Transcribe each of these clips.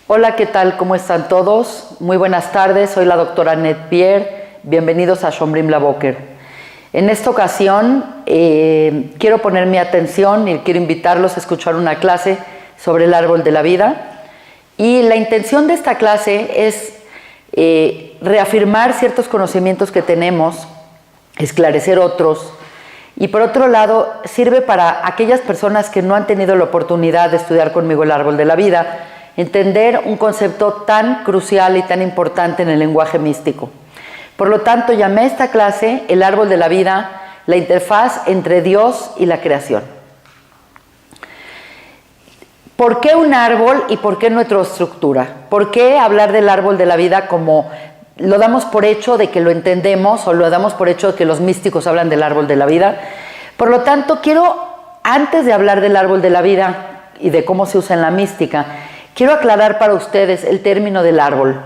Hola, ¿qué tal? ¿Cómo están todos? Muy buenas tardes, soy la doctora Annette Pierre. Bienvenidos a Shomrim La Boker. En esta ocasión quiero poner mi atención y quiero invitarlos a escuchar una clase sobre el árbol de la vida. Y la intención de esta clase es reafirmar ciertos conocimientos que tenemos, esclarecer otros. Y por otro lado, sirve para aquellas personas que no han tenido la oportunidad de estudiar conmigo el árbol de la vida, entender un concepto tan crucial y tan importante en el lenguaje místico. Por lo tanto, llamé a esta clase el árbol de la vida, la interfaz entre Dios y la creación. ¿Por qué un árbol y por qué nuestra estructura? ¿Por qué hablar del árbol de la vida como lo damos por hecho de que lo entendemos o lo damos por hecho de que los místicos hablan del árbol de la vida? Por lo tanto, antes de hablar del árbol de la vida y de cómo se usa en la mística, quiero aclarar para ustedes el término del árbol.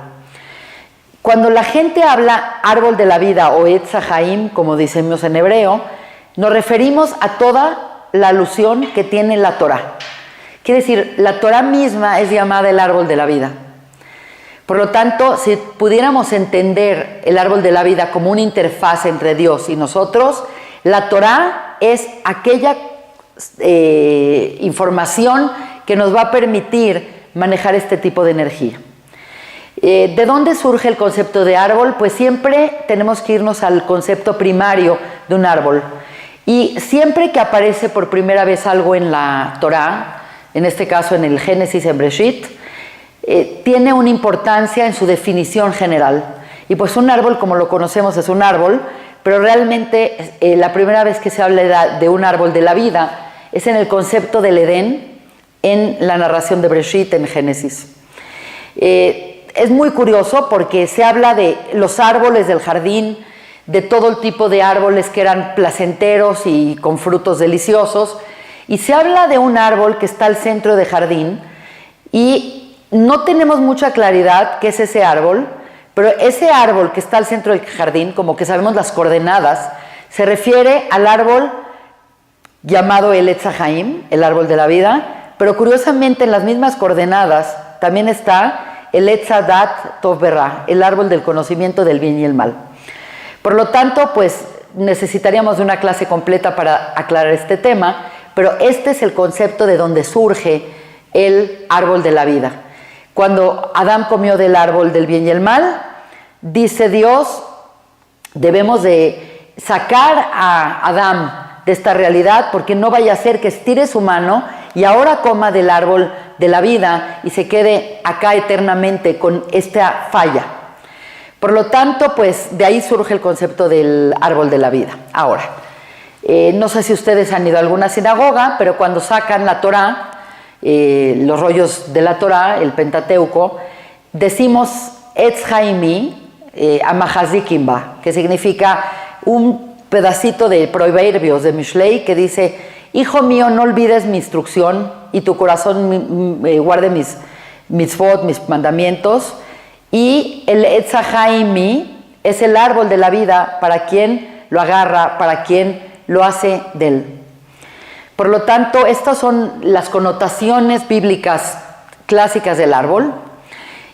Cuando la gente habla árbol de la vida o Etz HaChaim, como decimos en hebreo, nos referimos a toda la alusión que tiene la Torah. Quiere decir, la Torah misma es llamada el árbol de la vida. Por lo tanto, si pudiéramos entender el árbol de la vida como una interfaz entre Dios y nosotros, la Torah es aquella información que nos va a permitir manejar este tipo de energía. ¿De dónde surge el concepto de árbol? Pues siempre tenemos que irnos al concepto primario de un árbol. Y siempre que aparece por primera vez algo en la Torah, en este caso en el Génesis, en Breshit, tiene una importancia en su definición general. Y pues un árbol, como lo conocemos, es un árbol, pero realmente la primera vez que se habla de un árbol de la vida es en el concepto del Edén, en la narración de Breshit, en Génesis. Es muy curioso porque se habla de los árboles del jardín, de todo el tipo de árboles que eran placenteros y con frutos deliciosos, y se habla de un árbol que está al centro del jardín, y no tenemos mucha claridad qué es ese árbol, pero ese árbol que está al centro del jardín, como que sabemos las coordenadas, se refiere al árbol llamado el Etz HaChaim, el árbol de la vida, pero curiosamente en las mismas coordenadas también está el Etz HaDat Tov Berra, el árbol del conocimiento del bien y el mal. Por lo tanto, pues necesitaríamos de una clase completa para aclarar este tema, pero este es el concepto de donde surge el árbol de la vida. Cuando Adán comió del árbol del bien y el mal, dice Dios, debemos de sacar a Adán de esta realidad, porque no vaya a ser que estire su mano y ahora coma del árbol de la vida y se quede acá eternamente con esta falla. Por lo tanto, pues de ahí surge el concepto del árbol de la vida. Ahora, no sé si ustedes han ido a alguna sinagoga, pero cuando sacan la Torah, los rollos de la Torah, el Pentateuco, decimos Etz Haimi Amahazikimba, que significa un pedacito de proverbios de Mishlei que dice: hijo mío, no olvides mi instrucción y tu corazón guarde mis mitzvot, mis mandamientos. Y el Etz HaChaimi es el árbol de la vida para quien lo agarra, para quien lo hace de él. Por lo tanto, estas son las connotaciones bíblicas clásicas del árbol.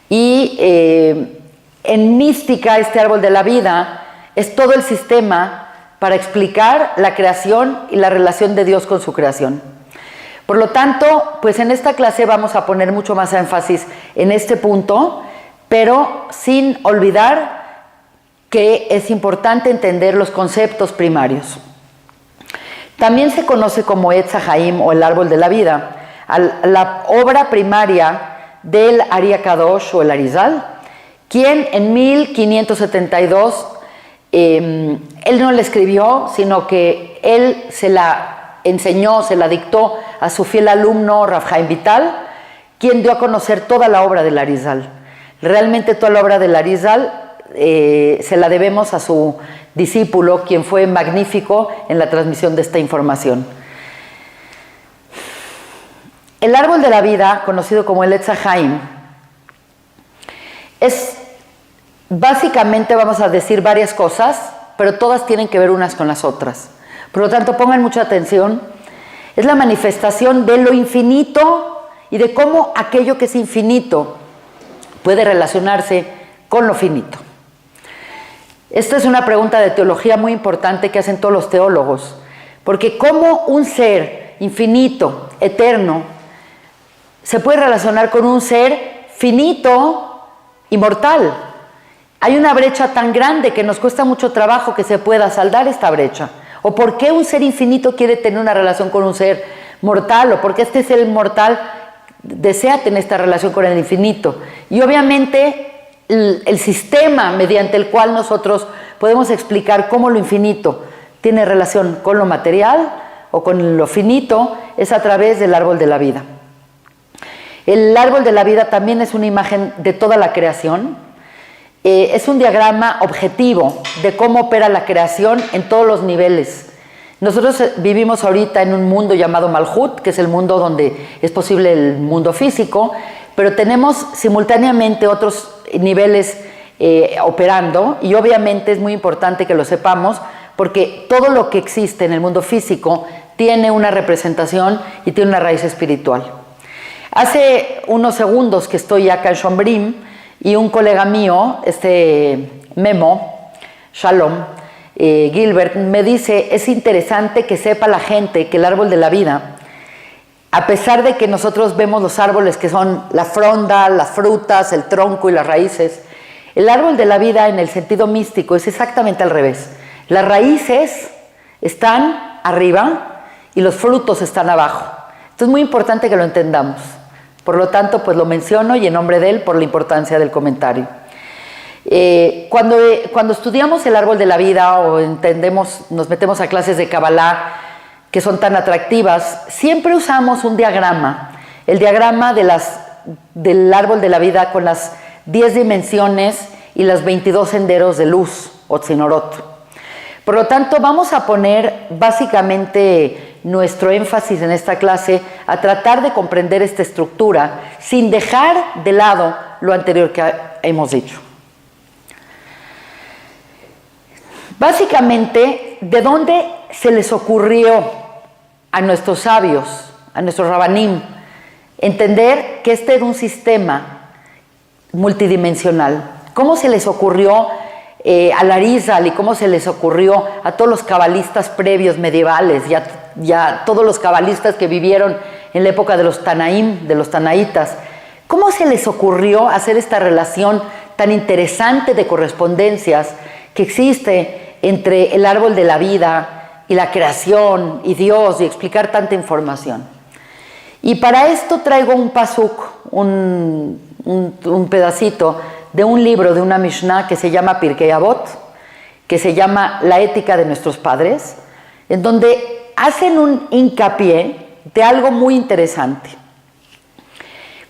Y en mística, este árbol de la vida es todo el sistema para explicar la creación y la relación de Dios con su creación. Por lo tanto, pues en esta clase vamos a poner mucho más énfasis en este punto, pero sin olvidar que es importante entender los conceptos primarios. También se conoce como Etz HaChaim o el árbol de la vida, la obra primaria del Ari HaKadosh o el Arizal, quien en 1572 él no la escribió, sino que él se la enseñó, se la dictó a su fiel alumno Rav Chaim Vital, quien dio a conocer toda la obra del Arizal. Realmente toda la obra del Arizal se la debemos a su discípulo, quien fue magnífico en la transmisión de esta información. El árbol de la vida, conocido como el Etz HaChaim, es básicamente, vamos a decir varias cosas, pero todas tienen que ver unas con las otras. Por lo tanto, pongan mucha atención. Es la manifestación de lo infinito y de cómo aquello que es infinito puede relacionarse con lo finito? Esta es una pregunta de teología muy importante que hacen todos los teólogos, porque ¿cómo un ser infinito, eterno, se puede relacionar con un ser finito y mortal? Hay una brecha tan grande que nos cuesta mucho trabajo que se pueda saldar esta brecha. ¿O por qué un ser infinito quiere tener una relación con un ser mortal? ¿O por qué este ser mortal desea tener esta relación con el infinito? Y obviamente el sistema mediante el cual nosotros podemos explicar cómo lo infinito tiene relación con lo material o con lo finito es a través del árbol de la vida. El árbol de la vida también es una imagen de toda la creación. Es un diagrama objetivo de cómo opera la creación en todos los niveles. Nosotros vivimos ahorita en un mundo llamado Malhut, que es el mundo donde es posible el mundo físico, pero tenemos simultáneamente otros niveles operando, y obviamente es muy importante que lo sepamos porque todo lo que existe en el mundo físico tiene una representación y tiene una raíz espiritual. Hace unos segundos que estoy acá en Shombrim y un colega mío, Memo, Shalom, Gilbert, me dice, es interesante que sepa la gente que el árbol de la vida, a pesar de que nosotros vemos los árboles que son la fronda, las frutas, el tronco y las raíces, el árbol de la vida en el sentido místico es exactamente al revés. Las raíces están arriba y los frutos están abajo. Esto es muy importante que lo entendamos. Por lo tanto, pues lo menciono y en nombre de él por la importancia del comentario. Cuando estudiamos el árbol de la vida o nos metemos a clases de Kabbalah que son tan atractivas, siempre usamos un diagrama, el diagrama del árbol de la vida con las 10 dimensiones y los 22 senderos de luz, Otzinorot. Por lo tanto, vamos a poner básicamente nuestro énfasis en esta clase a tratar de comprender esta estructura sin dejar de lado lo anterior que hemos dicho. Básicamente, ¿de dónde se les ocurrió a nuestros sabios, a nuestros rabanim, entender que este era un sistema multidimensional? ¿Cómo se les ocurrió a Arizal y cómo se les ocurrió a todos los cabalistas previos medievales y a todos los cabalistas que vivieron en la época de los Tanaim, de los Tanaitas? ¿Cómo se les ocurrió hacer esta relación tan interesante de correspondencias que existe entre el árbol de la vida y la creación y Dios, y explicar tanta información? Y para esto traigo un pasuk, un pedacito de un libro, de una Mishnah que se llama Pirkei Avot, que se llama La ética de nuestros padres, en donde hacen un hincapié de algo muy interesante.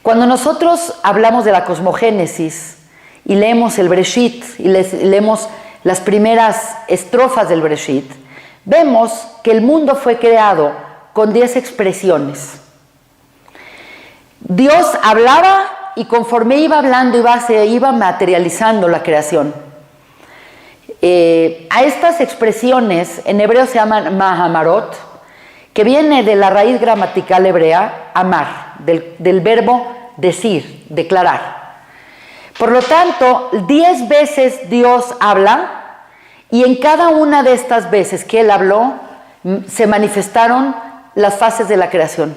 Cuando nosotros hablamos de la cosmogénesis y leemos el Bereshit y leemos las primeras estrofas del Bereshit, vemos que el mundo fue creado con 10 expresiones. Dios hablaba y conforme iba hablando se iba materializando la creación. A estas expresiones en hebreo se llaman Mahamarot, que viene de la raíz gramatical hebrea amar, del verbo decir, declarar. Por lo tanto, 10 veces Dios habla y en cada una de estas veces que Él habló se manifestaron las fases de la creación,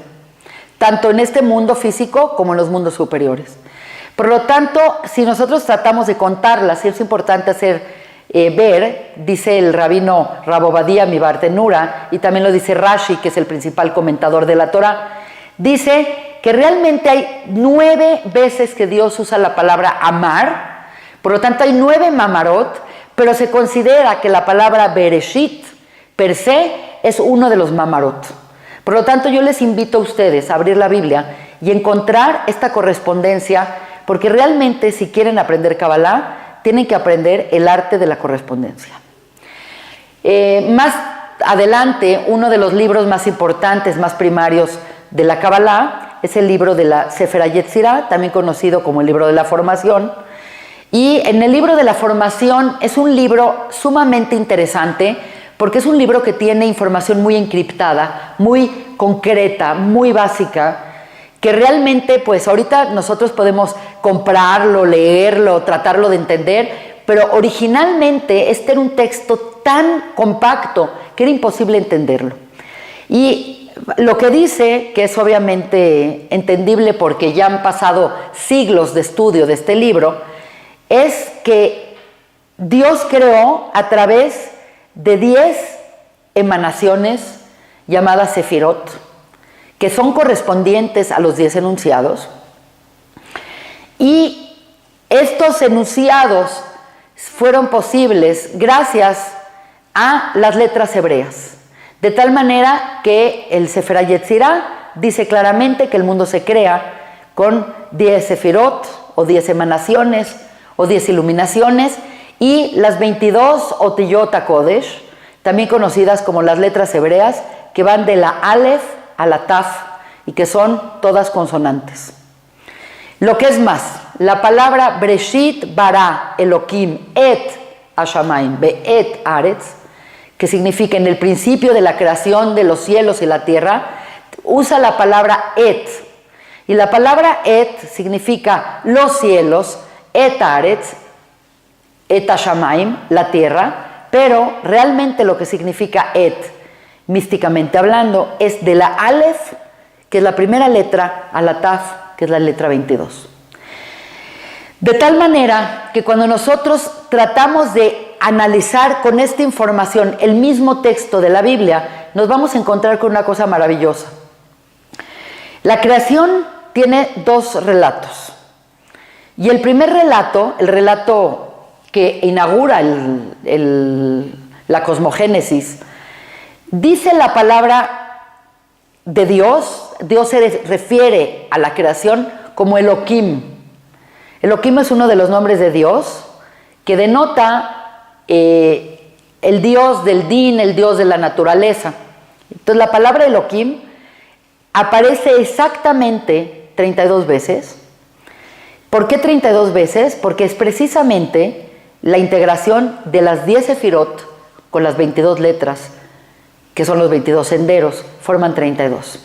tanto en este mundo físico como en los mundos superiores. Por lo tanto, si nosotros tratamos de contarlas, y es importante ver, dice el rabino Rabobadía Mibartenura, y también lo dice Rashi, que es el principal comentador de la Torah, dice que realmente hay 9 veces que Dios usa la palabra amar, por lo tanto hay 9 mamarot, pero se considera que la palabra Bereshit per se es uno de los mamarot. Por lo tanto, yo les invito a ustedes a abrir la Biblia y encontrar esta correspondencia, porque realmente si quieren aprender Kabbalah, tienen que aprender el arte de la correspondencia. Más adelante, uno de los libros más importantes, más primarios de la Kabbalah, es el libro de la Sefer HaYetzirah, también conocido como el libro de la formación. Y en el libro de la formación es un libro sumamente interesante, porque es un libro que tiene información muy encriptada, muy concreta, muy básica, que realmente pues ahorita nosotros podemos comprarlo, leerlo, tratarlo de entender, pero originalmente este era un texto tan compacto que era imposible entenderlo. Y lo que dice, que es obviamente entendible porque ya han pasado siglos de estudio de este libro, es que Dios creó a través de 10 emanaciones llamadas sefirot, que son correspondientes a los 10 enunciados, y estos enunciados fueron posibles gracias a las letras hebreas, de tal manera que el Sefer HaYetzirah dice claramente que el mundo se crea con 10 sefirot, o 10 emanaciones, o 10 iluminaciones, y las 22 Otiyot HaKodesh, también conocidas como las letras hebreas, que van de la Aleph a la Taf, y que son todas consonantes. Lo que es más, la palabra Breshit bara Elohim et Hashamayim be'et Aretz, que significa en el principio de la creación de los cielos y la tierra, usa la palabra et, y la palabra et significa los cielos, et Aretz, et Hashamayim, la tierra, pero realmente lo que significa et, místicamente hablando, es de la Aleph, que es la primera letra, a la Taf, que es la letra 22. De tal manera que cuando nosotros tratamos de analizar con esta información el mismo texto de la Biblia, nos vamos a encontrar con una cosa maravillosa. La creación tiene 2 relatos. Y el primer relato, el relato que inaugura la cosmogénesis, dice la palabra de Dios. Dios se refiere a la creación como Elohim. Elohim es uno de los nombres de Dios que denota el Dios del Din, el Dios de la naturaleza. Entonces la palabra Elohim aparece exactamente 32 veces. ¿Por qué 32 veces? Porque es precisamente la integración de las 10 sefirot con las 22 letras, que son los 22 senderos, forman 32.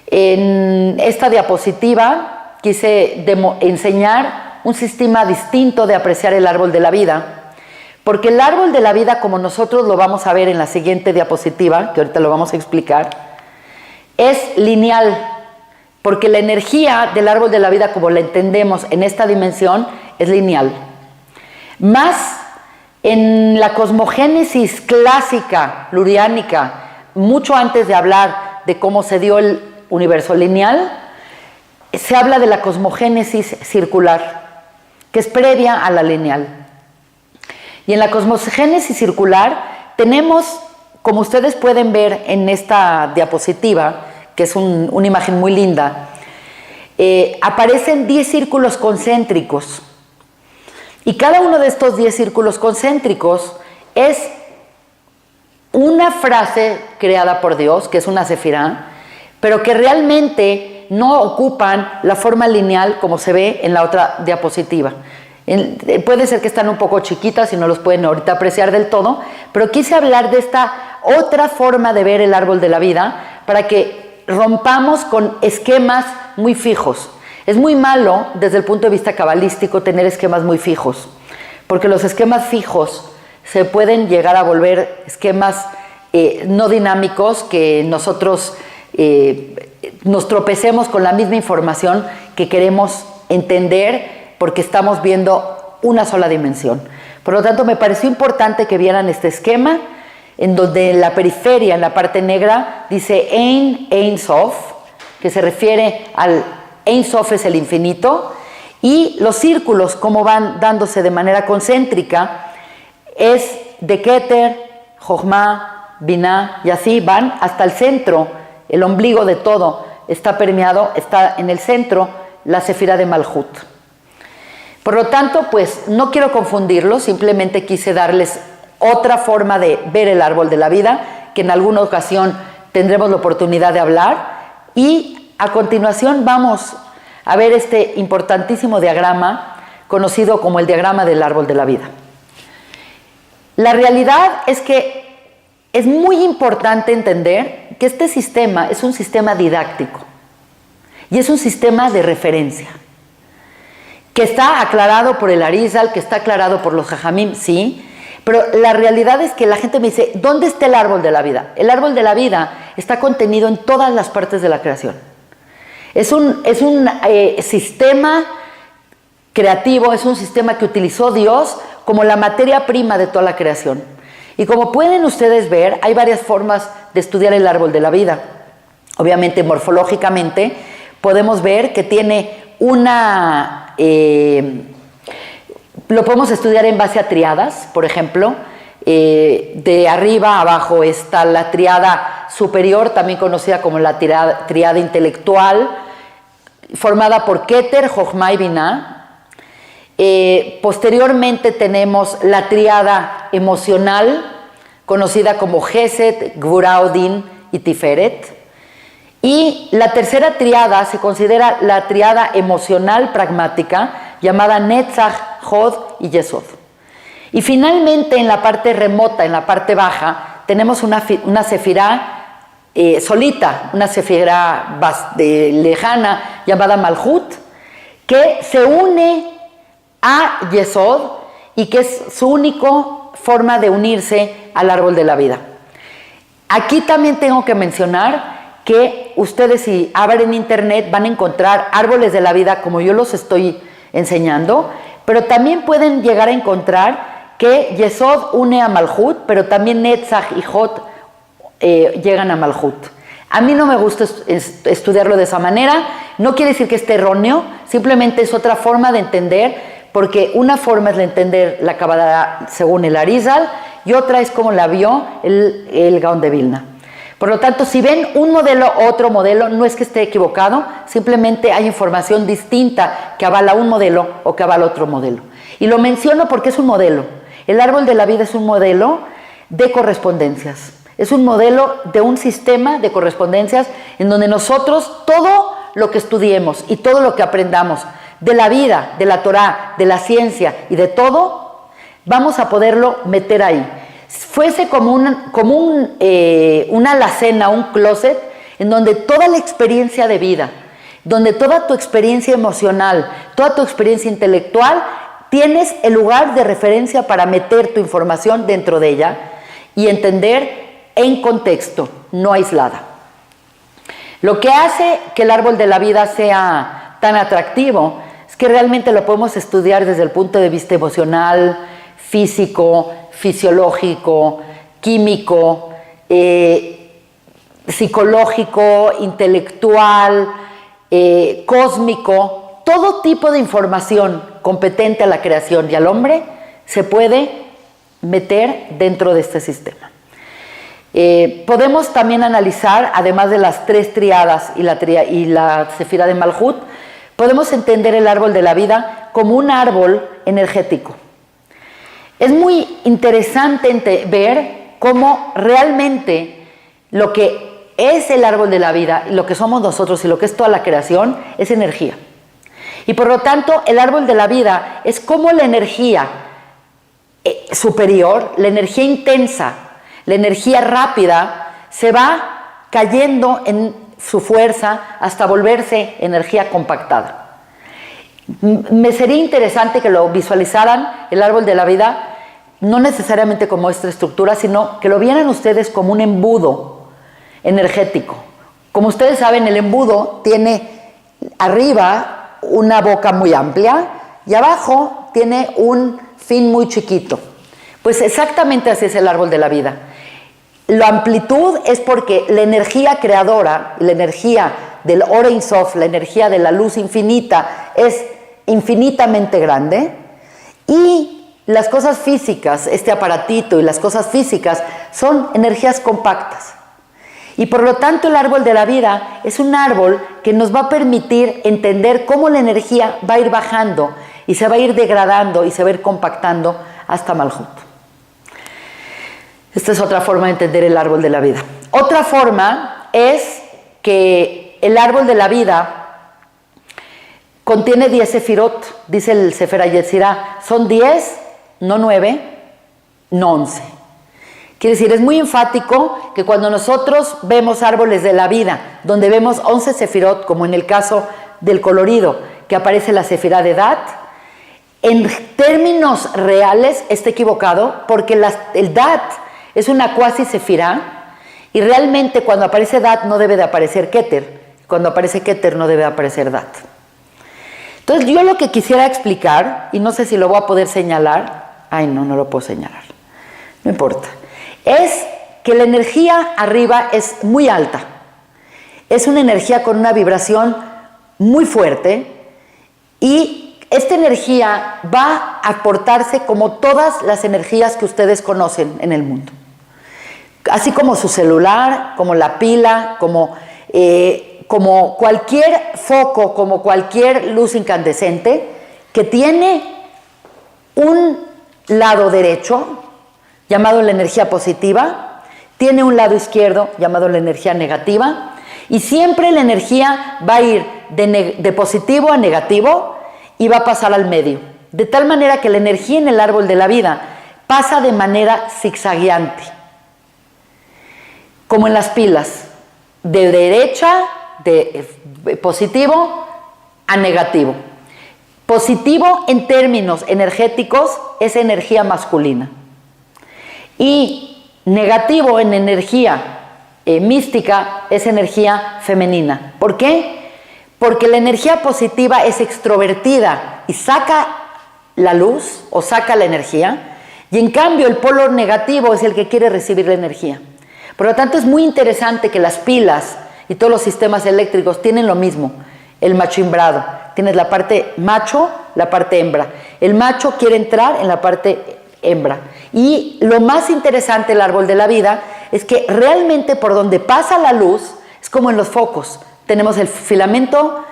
En esta diapositiva quise enseñar un sistema distinto de apreciar el árbol de la vida, porque el árbol de la vida, como nosotros lo vamos a ver en la siguiente diapositiva, que ahorita lo vamos a explicar, es lineal, porque la energía del árbol de la vida, como la entendemos en esta dimensión, es lineal. Más en la cosmogénesis clásica, luriánica, mucho antes de hablar de cómo se dio el universo lineal, se habla de la cosmogénesis circular, que es previa a la lineal. Y en la cosmogénesis circular tenemos, como ustedes pueden ver en esta diapositiva, que es una imagen muy linda, aparecen 10 círculos concéntricos. Y cada uno de estos 10 círculos concéntricos es una frase creada por Dios, que es una sefirá, pero que realmente no ocupan la forma lineal como se ve en la otra diapositiva. Puede ser que están un poco chiquitas y no los pueden ahorita apreciar del todo, pero quise hablar de esta otra forma de ver el árbol de la vida para que rompamos con esquemas muy fijos. Es muy malo desde el punto de vista cabalístico tener esquemas muy fijos, porque los esquemas fijos se pueden llegar a volver esquemas no dinámicos, que nosotros nos tropecemos con la misma información que queremos entender porque estamos viendo una sola dimensión. Por lo tanto, me pareció importante que vieran este esquema, en donde en la periferia, en la parte negra, dice Ein Sof, que se refiere al Ein Sof, es el infinito, y los círculos, como van dándose de manera concéntrica, es de Keter, Jochma, Binah, y así van hasta el centro, el ombligo de todo está permeado, está en el centro la sefirá de Malhut. Por lo tanto, pues no quiero confundirlos, simplemente quise darles otra forma de ver el árbol de la vida, que en alguna ocasión tendremos la oportunidad de hablar, y a continuación vamos a ver este importantísimo diagrama conocido como el diagrama del árbol de la vida. La realidad es que es muy importante entender que este sistema es un sistema didáctico. Y es un sistema de referencia, que está aclarado por el Arizal, que está aclarado por los Jajamim, sí, pero la realidad es que la gente me dice, ¿dónde está el árbol de la vida? El árbol de la vida está contenido en todas las partes de la creación. Es un sistema creativo, es un sistema que utilizó Dios como la materia prima de toda la creación. Y como pueden ustedes ver, hay varias formas de estudiar el árbol de la vida. Obviamente, morfológicamente, podemos ver que tiene una... lo podemos estudiar en base a triadas, por ejemplo. De arriba a abajo está la triada superior, también conocida como la triada intelectual, formada por Keter, Jochma y Binah. Posteriormente tenemos la triada emocional, conocida como Gesed, Gvura, Odin y Tiferet. Y la tercera triada se considera la triada emocional pragmática, llamada Netzach, Hod y Yesod. Y finalmente, en la parte remota, en la parte baja, tenemos una sefirá solita, una sefirá lejana, llamada Malhut, que se une a Yesod y que es su única forma de unirse al árbol de la vida. Aquí también tengo que mencionar que ustedes, si abren internet, van a encontrar árboles de la vida como yo los estoy enseñando, pero también pueden llegar a encontrar que Yesod une a Malhut, pero también Netzach y Hod llegan a Malhut. A mí no me gusta estudiarlo de esa manera, no quiere decir que esté erróneo, simplemente es otra forma de entender, porque una forma es de entender la Kabbalah según el Arizal y otra es como la vio el Gaón de Vilna. Por lo tanto, si ven un modelo o otro modelo, no es que esté equivocado, simplemente hay información distinta que avala un modelo o que avala otro modelo. Y lo menciono porque es un modelo. El árbol de la vida es un modelo de correspondencias. Es un modelo de un sistema de correspondencias en donde nosotros todo lo que estudiemos y todo lo que aprendamos de la vida, de la Torá, de la ciencia y de todo, vamos a poderlo meter ahí. Fuese como una alacena, un closet, en donde toda la experiencia de vida, donde toda tu experiencia emocional, toda tu experiencia intelectual, tienes el lugar de referencia para meter tu información dentro de ella y entender en contexto, no aislada. Lo que hace que el árbol de la vida sea tan atractivo es que realmente lo podemos estudiar desde el punto de vista emocional, físico, fisiológico, químico, psicológico, intelectual, cósmico. Todo tipo de información competente a la creación y al hombre se puede meter dentro de este sistema. Podemos también analizar, además de las tres triadas y la sefirá de Malhut, podemos entender el árbol de la vida como un árbol energético. Es muy interesante ver cómo realmente lo que es el árbol de la vida, lo que somos nosotros y lo que es toda la creación, es energía. Y por lo tanto, el árbol de la vida es como la energía superior, la energía intensa, la energía rápida, se va cayendo en su fuerza hasta volverse energía compactada. Me sería interesante que lo visualizaran, el árbol de la vida, no necesariamente como esta estructura, sino que lo vieran ustedes como un embudo energético. Como ustedes saben, el embudo tiene arriba una boca muy amplia y abajo tiene un fin muy chiquito. Pues exactamente así es el árbol de la vida. La amplitud es porque la energía creadora, la energía del Or Ein Sof, la energía de la luz infinita, es infinitamente grande, y las cosas físicas, este aparatito y las cosas físicas son energías compactas. Y por lo tanto el árbol de la vida es un árbol que nos va a permitir entender cómo la energía va a ir bajando y se va a ir degradando y se va a ir compactando hasta Malhut. Esta es otra forma de entender el árbol de la vida. Otra forma es que el árbol de la vida contiene 10 sefirot, dice el Sefer HaYetzirah. Son 10, no 9, no 11. Quiere decir, es muy enfático que cuando nosotros vemos árboles de la vida, donde vemos 11 sefirot, como en el caso del colorido, que aparece la sefirá de Dat, en términos reales está equivocado, porque el Dat es una cuasi sefirá, y realmente cuando aparece Dat no debe de aparecer Keter, cuando aparece Keter no debe de aparecer Dat. Entonces yo lo que quisiera explicar, y no sé si lo voy a poder señalar, no lo puedo señalar, no importa, es que la energía arriba es muy alta, es una energía con una vibración muy fuerte, y esta energía va a aportarse como todas las energías que ustedes conocen en el mundo, así como su celular, como la pila, como cualquier foco, como cualquier luz incandescente que tiene un lado derecho llamado la energía positiva, tiene un lado izquierdo llamado la energía negativa, y siempre la energía va a ir de positivo a negativo y va a pasar al medio, de tal manera que la energía en el árbol de la vida pasa de manera zigzagueante, como en las pilas, de derecha, de positivo a negativo. Positivo en términos energéticos es energía masculina, y negativo en energía mística es energía femenina. ¿Por qué? Porque la energía positiva es extrovertida y saca la luz o saca la energía, y en cambio el polo negativo es el que quiere recibir la energía. Por lo tanto, es muy interesante que las pilas y todos los sistemas eléctricos tienen lo mismo, el machimbrado. Tienes la parte macho, la parte hembra. El macho quiere entrar en la parte hembra. Y lo más interesante del árbol de la vida es que realmente por donde pasa la luz es como en los focos. Tenemos el filamento,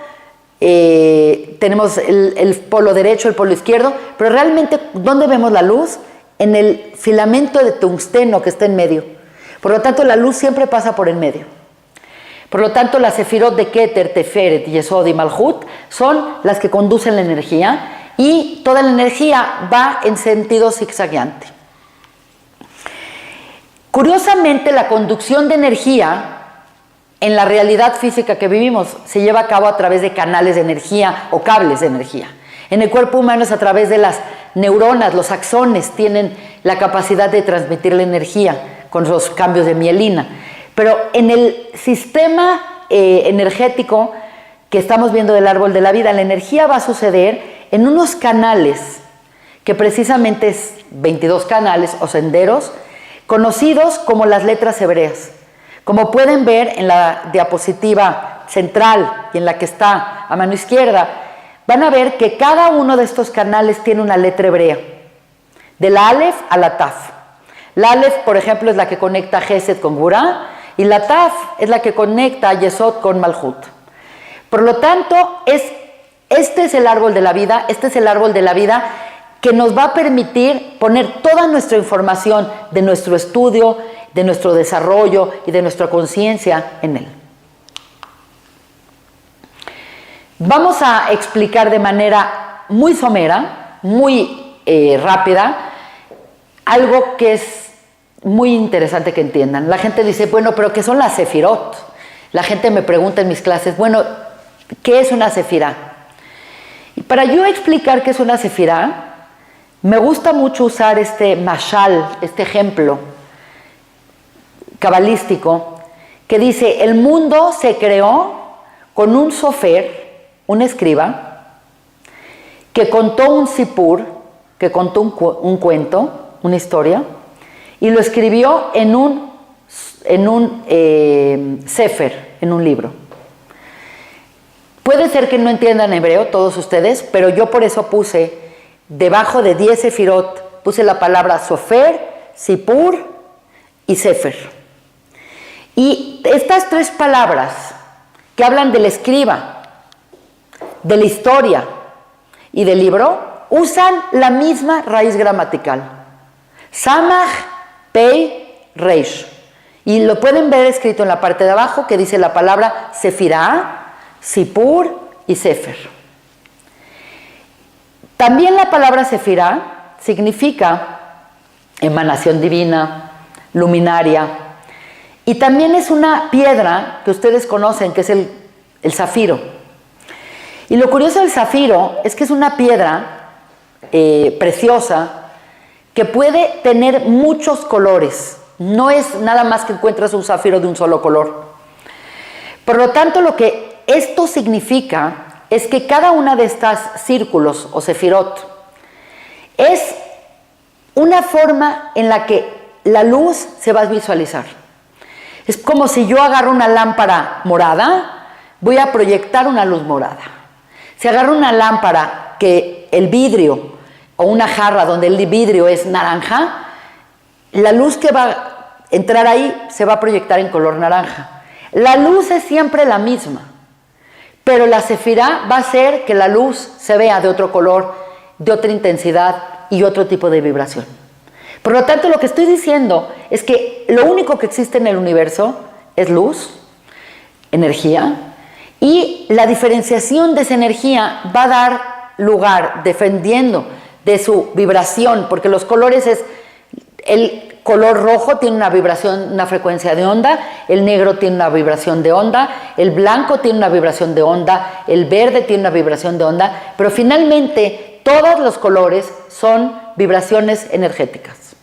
tenemos el polo derecho, el polo izquierdo, pero realmente ¿dónde vemos la luz? En el filamento de tungsteno que está en medio. Por lo tanto, la luz siempre pasa por el medio. Por lo tanto, las sefirot de Keter, Teferet, Yesod y Malhut son las que conducen la energía, y toda la energía va en sentido zigzagueante. Curiosamente, la conducción de energía en la realidad física que vivimos se lleva a cabo a través de canales de energía o cables de energía. En el cuerpo humano es a través de las neuronas, los axones tienen la capacidad de transmitir la energía con los cambios de mielina. Pero en el sistema energético que estamos viendo del árbol de la vida, la energía va a suceder en unos canales, que precisamente es 22 canales o senderos, conocidos como las letras hebreas. Como pueden ver en la diapositiva central y en la que está a mano izquierda, van a ver que cada uno de estos canales tiene una letra hebrea, de la Aleph a la Taf. La Aleph, por ejemplo, es la que conecta a Gesed con Gurá, y la Taf es la que conecta a Yesod con Malhut. Por lo tanto, este es el árbol de la vida, que nos va a permitir poner toda nuestra información de nuestro estudio, de nuestro desarrollo y de nuestra conciencia en él. Vamos a explicar de manera muy somera, muy rápida, algo que es muy interesante que entiendan. La gente dice, bueno, pero ¿qué son las sefirot? La gente me pregunta en mis clases, bueno, ¿qué es una sefirá? Y para yo explicar qué es una sefirá, me gusta mucho usar este mashal, este ejemplo cabalístico, que dice, el mundo se creó con un sofer, un escriba, que contó un sipur, que contó un cuento, una historia, y lo escribió en un sefer, en un libro. Puede ser que no entiendan hebreo todos ustedes, pero yo por eso puse, debajo de 10 sefirot, puse la palabra sofer, sipur y sefer. Y estas tres palabras que hablan del escriba, de la historia y del libro, usan la misma raíz gramatical. Samach, Pei, Reish. Y lo pueden ver escrito en la parte de abajo, que dice la palabra sefirá, sipur y sefer. También la palabra sefirá significa emanación divina, luminaria. Y también es una piedra que ustedes conocen, que es el zafiro. Y lo curioso del zafiro es que es una piedra preciosa que puede tener muchos colores. No es nada más que encuentras un zafiro de un solo color. Por lo tanto, lo que esto significa es que cada una de estas círculos o sefirot es una forma en la que la luz se va a visualizar. Es como si yo agarro una lámpara morada, voy a proyectar una luz morada. Si agarro una lámpara que el vidrio o una jarra donde el vidrio es naranja, la luz que va a entrar ahí se va a proyectar en color naranja. La luz es siempre la misma, pero la sefirá va a hacer que la luz se vea de otro color, de otra intensidad y otro tipo de vibración. Por lo tanto, lo que estoy diciendo es que lo único que existe en el universo es luz, energía, y la diferenciación de esa energía va a dar lugar, dependiendo de su vibración, porque los colores es el color rojo tiene una vibración, una frecuencia de onda, el negro tiene una vibración de onda, el blanco tiene una vibración de onda, el verde tiene una vibración de onda, pero finalmente todos los colores son vibraciones energéticas.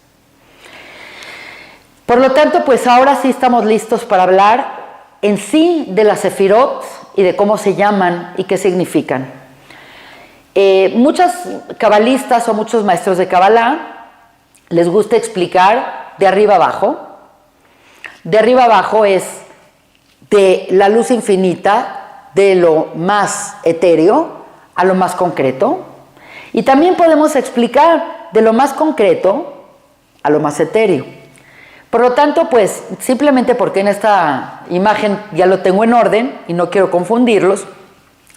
Por lo tanto, pues ahora sí estamos listos para hablar en sí de las sefirot y de cómo se llaman y qué significan. Muchos cabalistas o muchos maestros de Kabbalah les gusta explicar de arriba abajo. De arriba abajo es de la luz infinita, de lo más etéreo a lo más concreto. Y también podemos explicar de lo más concreto a lo más etéreo. Por lo tanto, pues simplemente porque en esta imagen ya lo tengo en orden y no quiero confundirlos,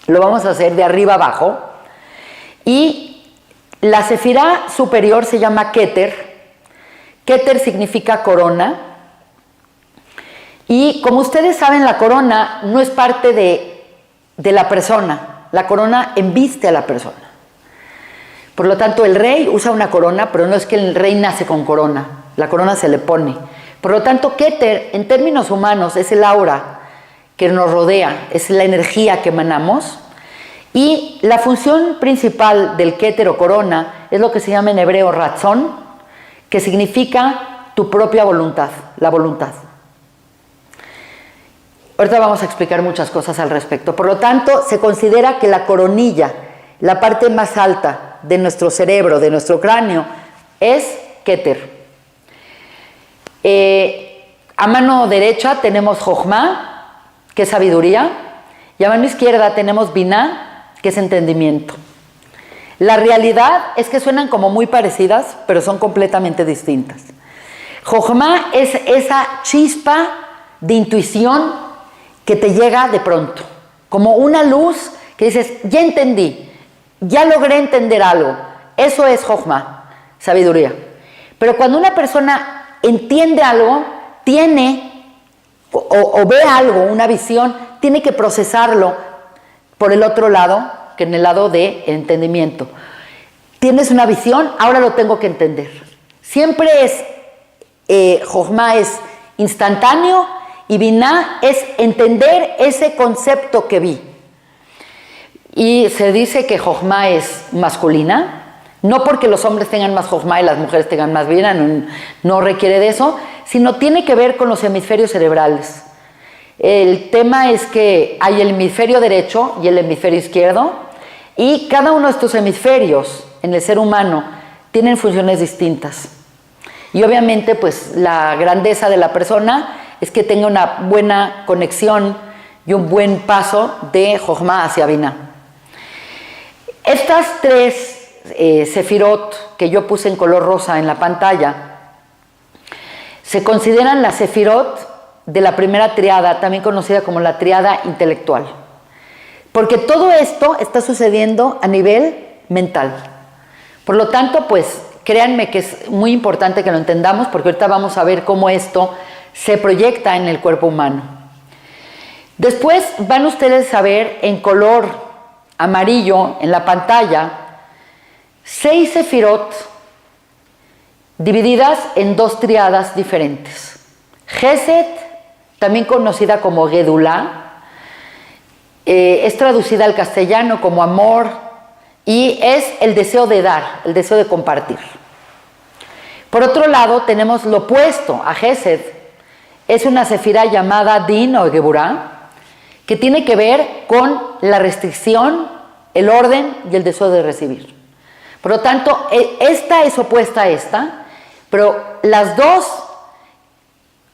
lo vamos a hacer de arriba abajo. Y la sefirá superior se llama Keter. Keter significa corona. Y como ustedes saben, la corona no es parte de la persona. La corona embiste a la persona. Por lo tanto, el rey usa una corona, pero no es que el rey nace con corona. La corona se le pone. Por lo tanto, Keter, en términos humanos, es el aura que nos rodea, es la energía que emanamos. Y la función principal del Keter o corona es lo que se llama en hebreo ratzón, que significa tu propia voluntad, la voluntad. Ahorita vamos a explicar muchas cosas al respecto. Por lo tanto, se considera que la coronilla, la parte más alta de nuestro cerebro, de nuestro cráneo, es Keter. A mano derecha tenemos Jochma, que es sabiduría, y a mano izquierda tenemos Binah, que es entendimiento. La realidad es que suenan como muy parecidas, pero son completamente distintas. Jochma es esa chispa de intuición que te llega de pronto, como una luz que dices, ya entendí, ya logré entender algo. Eso es Jochma, sabiduría. Pero cuando una persona entiende algo, tiene o ve algo, una visión, tiene que procesarlo por el otro lado, que en el lado de entendimiento. Tienes una visión, ahora lo tengo que entender. Siempre es, Jochma es instantáneo y Binah es entender ese concepto que vi. Y se dice que Jochma es masculina, no porque los hombres tengan más Jochma y las mujeres tengan más Binah, no requiere de eso, sino tiene que ver con los hemisferios cerebrales. El tema es que hay el hemisferio derecho y el hemisferio izquierdo, y cada uno de estos hemisferios en el ser humano tienen funciones distintas. Y obviamente, pues la grandeza de la persona es que tenga una buena conexión y un buen paso de Jochma hacia Binah. Estas tres sefirot que yo puse en color rosa en la pantalla se consideran las sefirot de la primera triada, también conocida como la triada intelectual. Porque todo esto está sucediendo a nivel mental. Por lo tanto, pues créanme que es muy importante que lo entendamos, porque ahorita vamos a ver cómo esto se proyecta en el cuerpo humano. Después van ustedes a ver en color amarillo en la pantalla 6 sefirot divididas en dos tríadas diferentes. Gesed, también conocida como Gedulá, es traducida al castellano como amor y es el deseo de dar, el deseo de compartir. Por otro lado, tenemos lo opuesto a Gesed, es una sefirá llamada Din o Geburá, que tiene que ver con la restricción, el orden y el deseo de recibir. Por lo tanto, esta es opuesta a esta, pero las dos,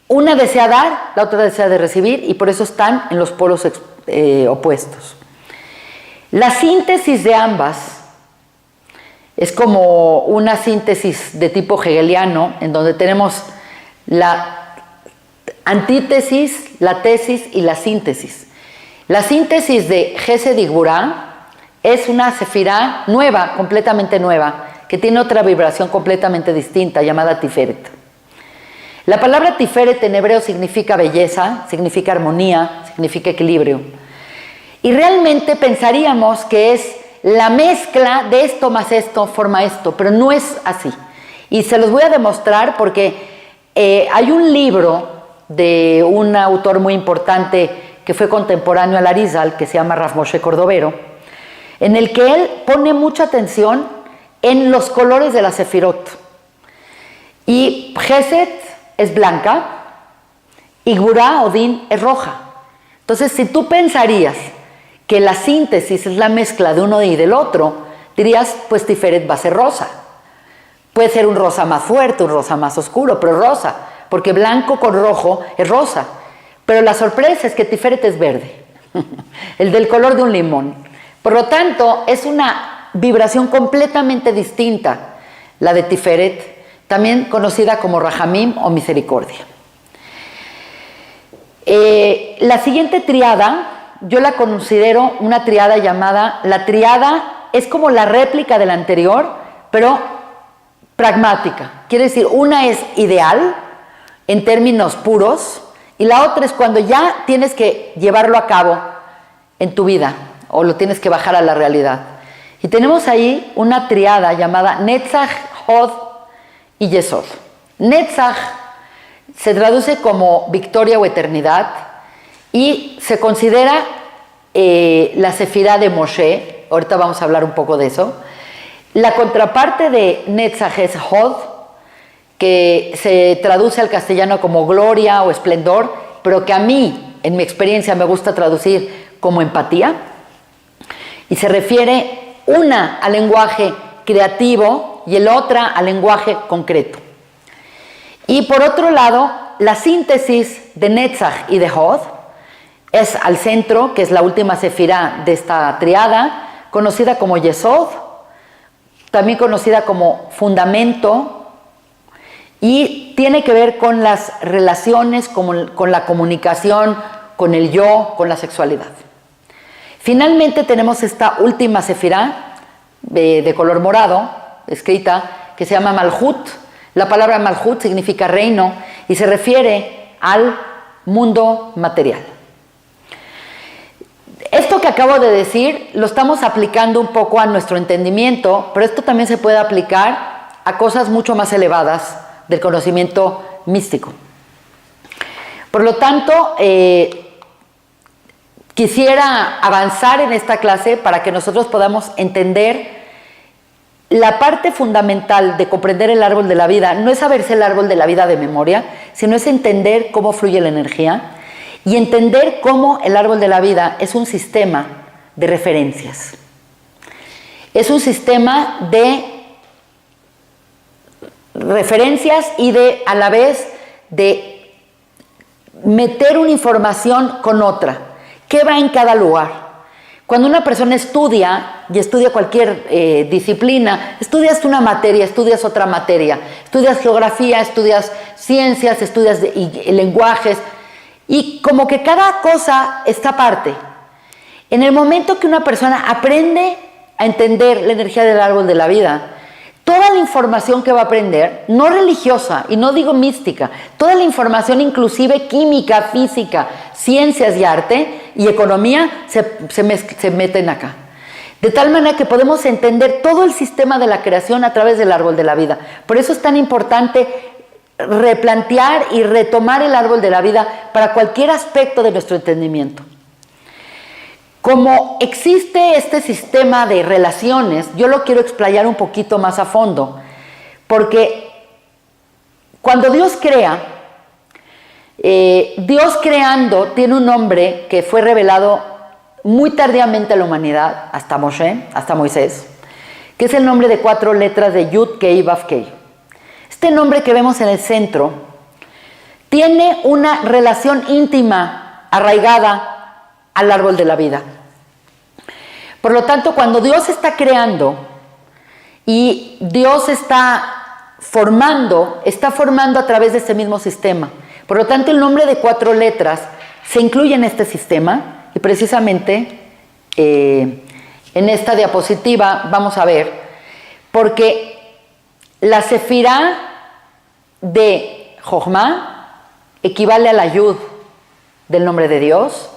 una desea dar, la otra desea de recibir, y por eso están en los polos opuestos. La síntesis de ambas es como una síntesis de tipo hegeliano, en donde tenemos la antítesis, la tesis y la síntesis. La síntesis de Gesed y Gburá es una sefirá nueva, completamente nueva, que tiene otra vibración completamente distinta, llamada Tiferet. La palabra Tiferet en hebreo significa belleza, significa armonía, significa equilibrio. Y realmente pensaríamos que es la mezcla de esto más esto forma esto, pero no es así. Y se los voy a demostrar porque hay un libro de un autor muy importante que fue contemporáneo al Arizal, que se llama Rav Moshe Cordovero, en el que él pone mucha atención en los colores de la sefirot. Y Gesed es blanca y Gburá o Din es roja. Entonces, si tú pensarías que la síntesis es la mezcla de uno y del otro, dirías, pues Tiferet va a ser rosa. Puede ser un rosa más fuerte, un rosa más oscuro, pero rosa, porque blanco con rojo es rosa. Pero la sorpresa es que Tiferet es verde, el del color de un limón. Por lo tanto, es una vibración completamente distinta, la de Tiferet, también conocida como Rahamim o misericordia. La siguiente triada, yo la considero una triada llamada, la triada es como la réplica de la anterior, pero pragmática. Quiere decir, una es ideal en términos puros y la otra es cuando ya tienes que llevarlo a cabo en tu vida o lo tienes que bajar a la realidad. Y tenemos ahí una triada llamada Netzach, Hod y Yesod. Netzach se traduce como victoria o eternidad y se considera la sefirá de Moshe. Ahorita vamos a hablar un poco de eso. La contraparte de Netzach es Hod, que se traduce al castellano como gloria o esplendor, pero que a mí, en mi experiencia, me gusta traducir como empatía. Y se refiere una al lenguaje creativo y el otra al lenguaje concreto. Y por otro lado, la síntesis de Netzach y de Hod es al centro, que es la última sefirá de esta triada, conocida como Yesod, también conocida como fundamento, y tiene que ver con las relaciones, con la comunicación, con el yo, con la sexualidad. Finalmente tenemos esta última sefirá de color morado, escrita, que se llama Malhut. La palabra Malhut significa reino y se refiere al mundo material. Esto que acabo de decir lo estamos aplicando un poco a nuestro entendimiento, pero esto también se puede aplicar a cosas mucho más elevadas del conocimiento místico. Por lo tanto, quisiera avanzar en esta clase para que nosotros podamos entender la parte fundamental de comprender el árbol de la vida. No es saberse el árbol de la vida de memoria, sino es entender cómo fluye la energía y entender cómo el árbol de la vida es un sistema de referencias. Es un sistema de referencias y de, a la vez, de meter una información con otra. ¿Qué va en cada lugar? Cuando una persona estudia, y estudia cualquier disciplina, estudias una materia, estudias otra materia, estudias geografía, estudias ciencias, estudias lenguajes, y como que cada cosa está aparte. En el momento que una persona aprende a entender la energía del árbol de la vida, toda la información que va a aprender, no religiosa, y no digo mística, toda la información inclusive química, física, ciencias y arte y economía se meten acá. De tal manera que podemos entender todo el sistema de la creación a través del árbol de la vida. Por eso es tan importante replantear y retomar el árbol de la vida para cualquier aspecto de nuestro entendimiento. Como existe este sistema de relaciones, yo lo quiero explayar un poquito más a fondo, porque cuando Dios crea, Dios creando tiene un nombre que fue revelado muy tardíamente a la humanidad, hasta Moshe, hasta Moisés, que es el nombre de 4 letras de Yud Kei Vav Kei. Este nombre que vemos en el centro tiene una relación íntima, arraigada al árbol de la vida. Por lo tanto, cuando Dios está creando y Dios está formando a través de este mismo sistema. Por lo tanto, el nombre de 4 letras se incluye en este sistema y precisamente en esta diapositiva vamos a ver, porque la sefirá de Jochma equivale a la Yud del nombre de Dios,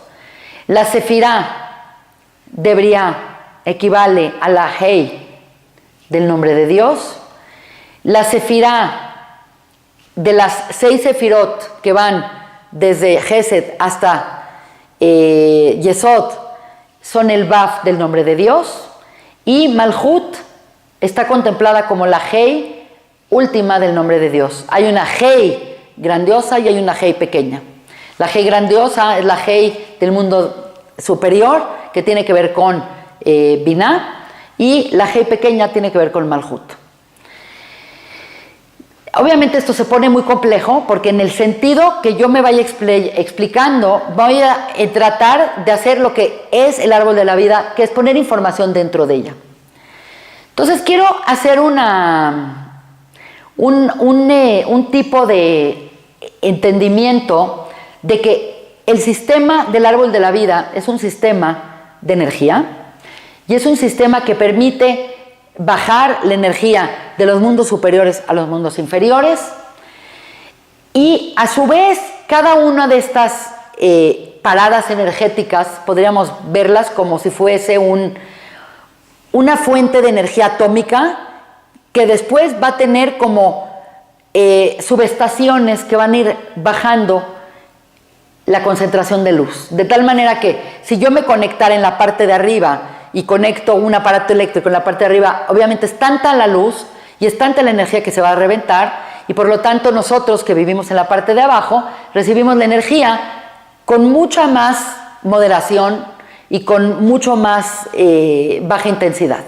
la sefirá de Briá equivale a la Hei del nombre de Dios, la sefirá de las 6 sefirot que van desde Gesed hasta Yesod son el Vav del nombre de Dios, y Malhut está contemplada como la Hei última del nombre de Dios. Hay una Hei grandiosa y hay una Hei pequeña. La Hei grandiosa es la Hei del mundo superior, que tiene que ver con Binah, y la Hei pequeña tiene que ver con Malhut. Obviamente esto se pone muy complejo porque en el sentido que yo me vaya explicando voy a tratar de hacer lo que es el árbol de la vida, que es poner información dentro de ella. Entonces quiero hacer un tipo de entendimiento de que el sistema del árbol de la vida es un sistema de energía y es un sistema que permite bajar la energía de los mundos superiores a los mundos inferiores, y a su vez cada una de estas paradas energéticas podríamos verlas como si fuese una fuente de energía atómica que después va a tener como subestaciones que van a ir bajando la concentración de luz, de tal manera que si yo me conectara en la parte de arriba y conecto un aparato eléctrico en la parte de arriba, obviamente es tanta la luz y es tanta la energía que se va a reventar, y por lo tanto nosotros que vivimos en la parte de abajo recibimos la energía con mucha más moderación y con mucho más baja intensidad.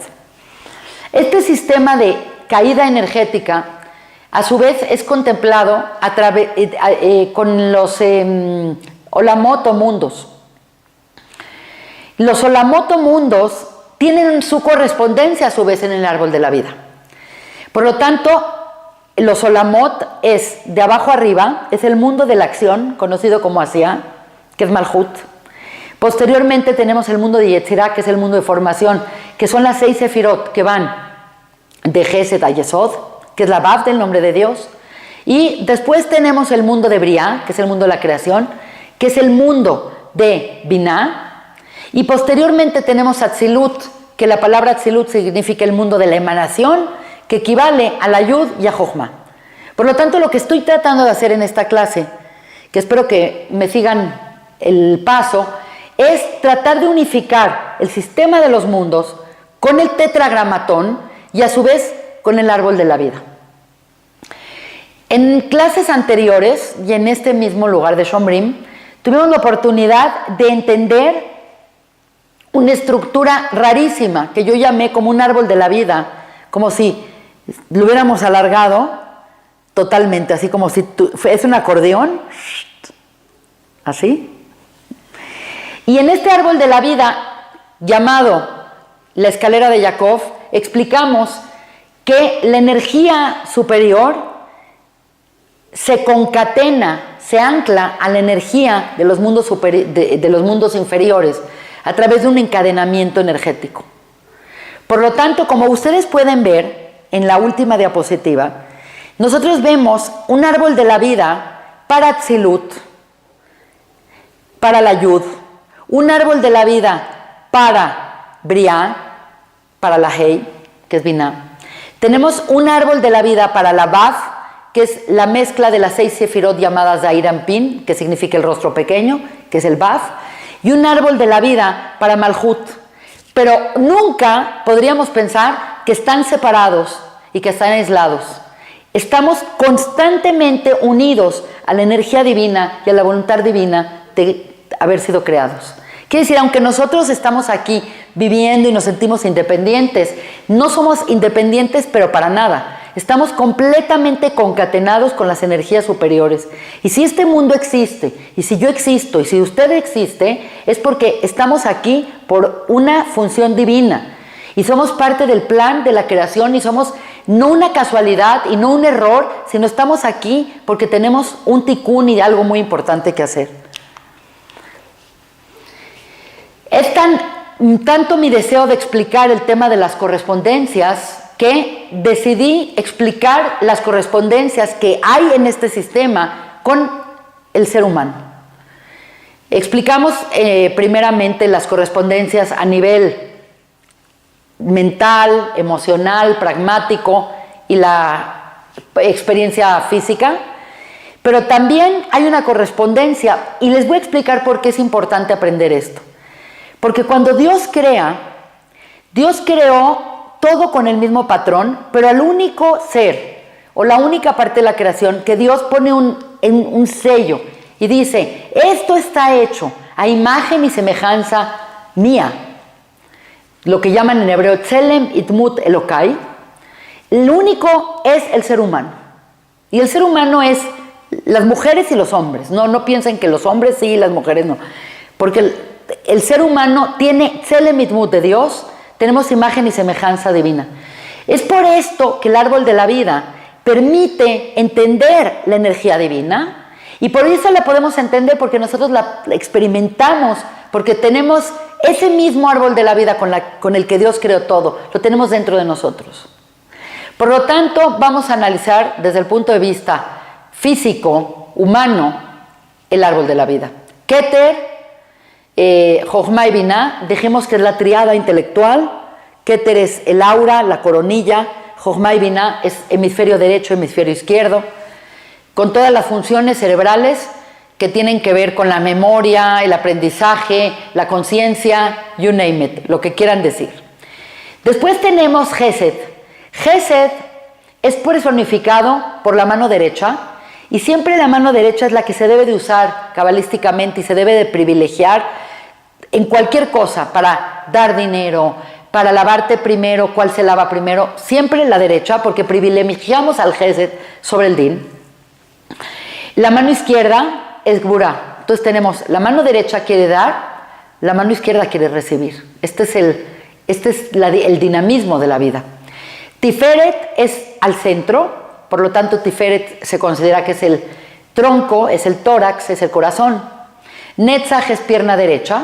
Este sistema de caída energética a su vez es contemplado con los Olamot o mundos. Los Olamot o mundos tienen su correspondencia a su vez en el árbol de la vida. Por lo tanto, los Olamot es de abajo arriba, es el mundo de la acción, conocido como Asiá, que es Malhut. Posteriormente tenemos el mundo de Yetzirah, que es el mundo de formación, que son las 6 sefirot que van de Gesed a Yesod, que es la Vav del nombre de Dios. Y después tenemos el mundo de Briá, que es el mundo de la creación, que es el mundo de Binah. Y posteriormente tenemos Atzilut, que la palabra Atzilut significa el mundo de la emanación, que equivale a la Yud y a Jochma. Por lo tanto, lo que estoy tratando de hacer en esta clase, que espero que me sigan el paso, es tratar de unificar el sistema de los mundos con el tetragramatón y a su vez con el árbol de la vida. En clases anteriores y en este mismo lugar de Shomrim, tuvimos la oportunidad de entender una estructura rarísima que yo llamé como un árbol de la vida, como si lo hubiéramos alargado totalmente, así como si es un acordeón, así. Y en este árbol de la vida, llamado la escalera de Jacob, explicamos que la energía superior se concatena, se ancla a la energía de los mundos, de los mundos inferiores a través de un encadenamiento energético. Por lo tanto, como ustedes pueden ver en la última diapositiva, nosotros vemos un árbol de la vida para Atzilut, para la Yud, un árbol de la vida para Briá para la Hei, que es Binah. Tenemos un árbol de la vida para la Vav, que es la mezcla de las 6 sefirot llamadas Zair Anpin, que significa el rostro pequeño, que es el Vav, y un árbol de la vida para Malhut. Pero nunca podríamos pensar que están separados y que están aislados. Estamos constantemente unidos a la energía divina y a la voluntad divina de haber sido creados. Quiere decir, aunque nosotros estamos aquí viviendo y nos sentimos independientes, no somos independientes, pero para nada. Estamos completamente concatenados con las energías superiores. Y si este mundo existe, y si yo existo, y si usted existe, es porque estamos aquí por una función divina. Y somos parte del plan de la creación y somos no una casualidad y no un error, sino estamos aquí porque tenemos un tikún y algo muy importante que hacer. Es tanto mi deseo de explicar el tema de las correspondencias que decidí explicar las correspondencias que hay en este sistema con el ser humano. Explicamos primeramente las correspondencias a nivel mental, emocional, pragmático y la experiencia física, pero también hay una correspondencia y les voy a explicar por qué es importante aprender esto. Porque cuando Dios crea, Dios creó todo con el mismo patrón, pero al único ser o la única parte de la creación que Dios pone un sello y dice, esto está hecho a imagen y semejanza mía. Lo que llaman en hebreo Tselem Itmut Elokai. El único es el ser humano. Y el ser humano es las mujeres y los hombres. No piensen que los hombres sí y las mujeres no. Porque el ser humano tiene Tselem Itmut de Dios, tenemos imagen y semejanza divina. Es por esto que el árbol de la vida permite entender la energía divina y por eso la podemos entender porque nosotros la experimentamos, porque tenemos ese mismo árbol de la vida con el que Dios creó todo, lo tenemos dentro de nosotros. Por lo tanto, vamos a analizar desde el punto de vista físico, humano, el árbol de la vida. Keter, Jochma y Binah, dijimos que es la triada intelectual. Keter es el aura, la coronilla. Jochma y Binah es hemisferio derecho, hemisferio izquierdo, con todas las funciones cerebrales que tienen que ver con la memoria, el aprendizaje, la conciencia, you name it, lo que quieran decir. Después tenemos Gesed. Gesed es personificado por la mano derecha y siempre la mano derecha es la que se debe de usar cabalísticamente y se debe de privilegiar en cualquier cosa, para dar dinero, para lavarte primero, cuál se lava primero, siempre la derecha porque privilegiamos al Gesed sobre el Din. La mano izquierda es Gvurá. Entonces tenemos la mano derecha quiere dar, la mano izquierda quiere recibir. Este es el dinamismo de la vida. Tiferet es al centro, por lo tanto Tiferet se considera que es el tronco, es el tórax, es el corazón. Netzach es pierna derecha,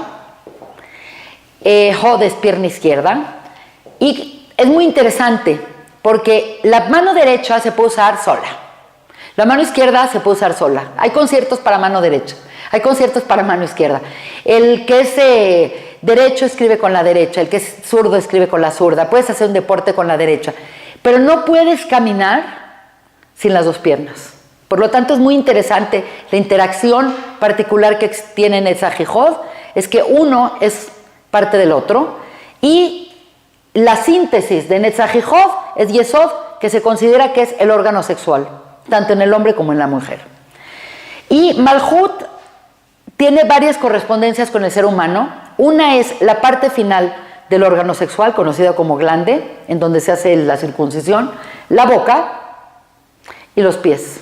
Hod es pierna izquierda. Y es muy interesante porque la mano derecha se puede usar sola. La mano izquierda se puede usar sola. Hay conciertos para mano derecha, hay conciertos para mano izquierda. El que es derecho escribe con la derecha, el que es zurdo escribe con la zurda. Puedes hacer un deporte con la derecha, pero no puedes caminar sin las dos piernas. Por lo tanto, es muy interesante la interacción particular que tiene Netzach y Hod, es que uno es parte del otro, y la síntesis de Netzach y Hod es Yesod, que se considera que es el órgano sexual, tanto en el hombre como en la mujer. Y Malhut tiene varias correspondencias con el ser humano. Una es la parte final del órgano sexual, conocida como glande, en donde se hace la circuncisión, la boca y los pies.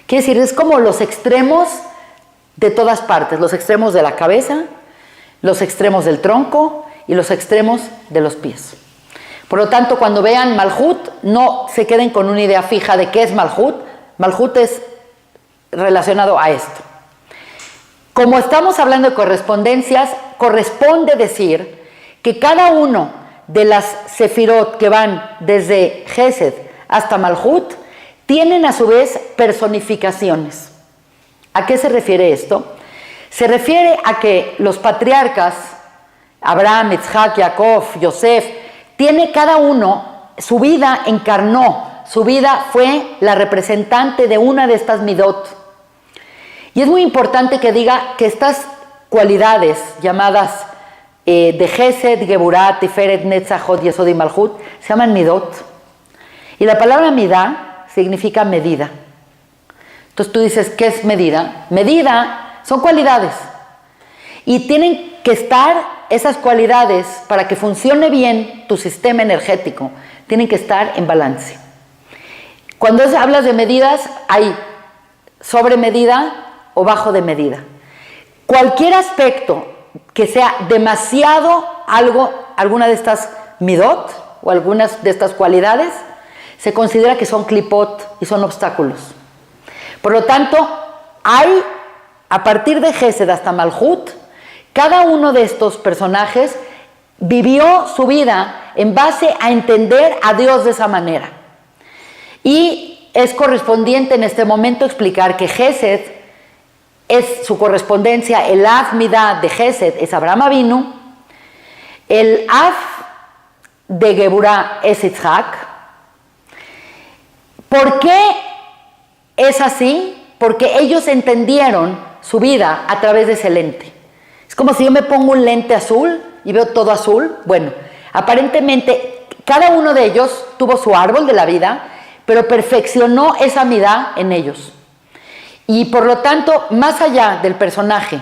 Quiere decir, es como los extremos de todas partes, los extremos de la cabeza, los extremos del tronco y los extremos de los pies. Por lo tanto, cuando vean Malhut, no se queden con una idea fija de qué es Malhut. Malhut es relacionado a esto. Como estamos hablando de correspondencias, corresponde decir que cada uno de las sefirot que van desde Gesed hasta Malhut tienen a su vez personificaciones. ¿A qué se refiere esto? Se refiere a que los patriarcas, Abraham, Isaac, Jacob, Yosef, tiene cada uno, su vida encarnó, su vida fue la representante de una de estas midot. Y es muy importante que diga que estas cualidades llamadas de Gesed, Geburah, Tiferet, Netzach, Hod, Yesod y Malhut se llaman midot. Y la palabra midá significa medida. Entonces tú dices, ¿qué es medida? Medida son cualidades. Y tienen que estar esas cualidades para que funcione bien tu sistema energético. Tienen que estar en balance. Cuando hablas de medidas, hay sobre medida o bajo de medida. Cualquier aspecto que sea demasiado alguna de estas midot o algunas de estas cualidades, se considera que son klipot y son obstáculos. Por lo tanto, hay, a partir de Gesed hasta Malhut, cada uno de estos personajes vivió su vida en base a entender a Dios de esa manera. Y es correspondiente en este momento explicar que Gesed es su correspondencia, el Av Midah de Gesed es Abraham Avinu, el Av de Geburah es Yitzhak. ¿Por qué es así? Porque ellos entendieron su vida a través de ese lente. Es como si yo me pongo un lente azul y veo todo azul. Bueno, aparentemente cada uno de ellos tuvo su árbol de la vida, pero perfeccionó esa midá en ellos. Y por lo tanto, más allá del personaje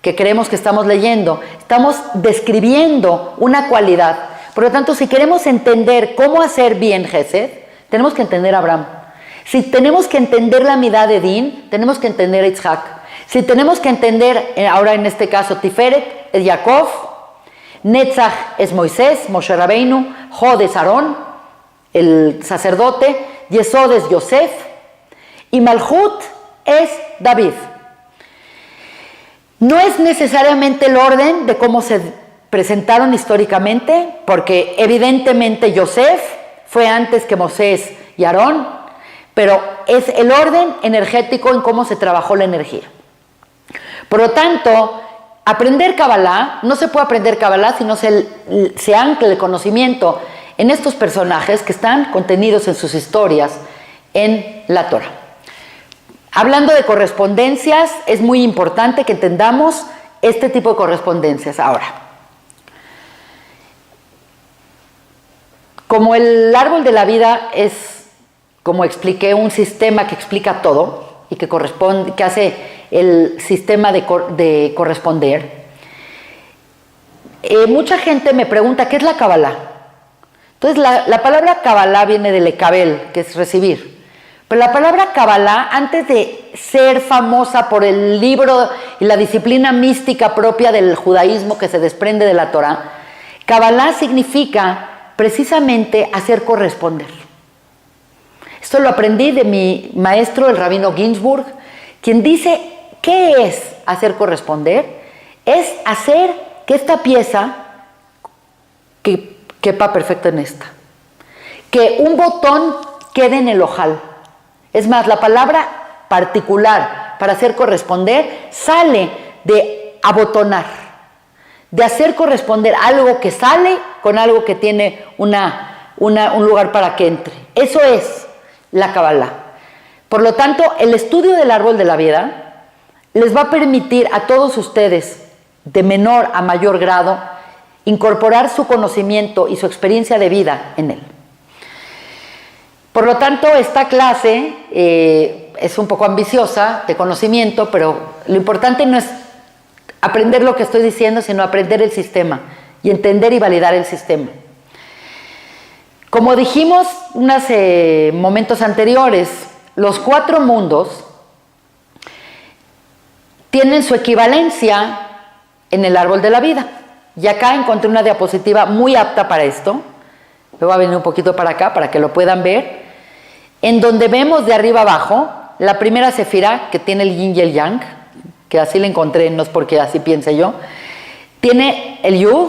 que creemos que estamos leyendo, estamos describiendo una cualidad. Por lo tanto, si queremos entender cómo hacer bien Gesed, tenemos que entender a Abraham. Si tenemos que entender la midá de Din, tenemos que entender a Yitzhak. Si tenemos que entender, ahora en este caso, Tiferet es Jacob, Netzach es Moisés, Moshe Rabbeinu, Hod es Aarón, el sacerdote, Yesod es Yosef, y Malhut es David. No es necesariamente el orden de cómo se presentaron históricamente, porque evidentemente Yosef fue antes que Moisés y Aarón, pero es el orden energético en cómo se trabajó la energía. Por lo tanto, aprender Kabbalah, no se puede aprender Kabbalah si no se ancla el conocimiento en estos personajes que están contenidos en sus historias en la Torah. Hablando de correspondencias, es muy importante que entendamos este tipo de correspondencias. Ahora, como el árbol de la vida es, como expliqué, un sistema que explica todo y que hace el sistema de corresponder, mucha gente me pregunta, ¿qué es la Kabbalah? Entonces, la palabra Kabbalah viene del ekabel, que es recibir. Pero la palabra Kabbalah, antes de ser famosa por el libro y la disciplina mística propia del judaísmo que se desprende de la Torah, Kabbalah significa precisamente hacer corresponder. Esto lo aprendí de mi maestro, el rabino Ginsburg, quien dice, ¿qué es hacer corresponder? Es hacer que esta pieza quepa perfecto en esta. Que un botón quede en el ojal. Es más, la palabra particular para hacer corresponder sale de abotonar, de hacer corresponder algo que sale con algo que tiene un lugar para que entre. Eso es la Kabbalah. Por lo tanto, el estudio del árbol de la vida les va a permitir a todos ustedes, de menor a mayor grado, incorporar su conocimiento y su experiencia de vida en él. Por lo tanto, esta clase es un poco ambiciosa de conocimiento, pero lo importante no es aprender lo que estoy diciendo, sino aprender el sistema y entender y validar el sistema. Como dijimos unos momentos anteriores, los 4 mundos tienen su equivalencia en el árbol de la vida. Y acá encontré una diapositiva muy apta para esto. Me voy a venir un poquito para acá para que lo puedan ver. En donde vemos de arriba abajo la primera sefirá, que tiene el yin y el yang, que así la encontré, no es porque así piense yo. Tiene el yud,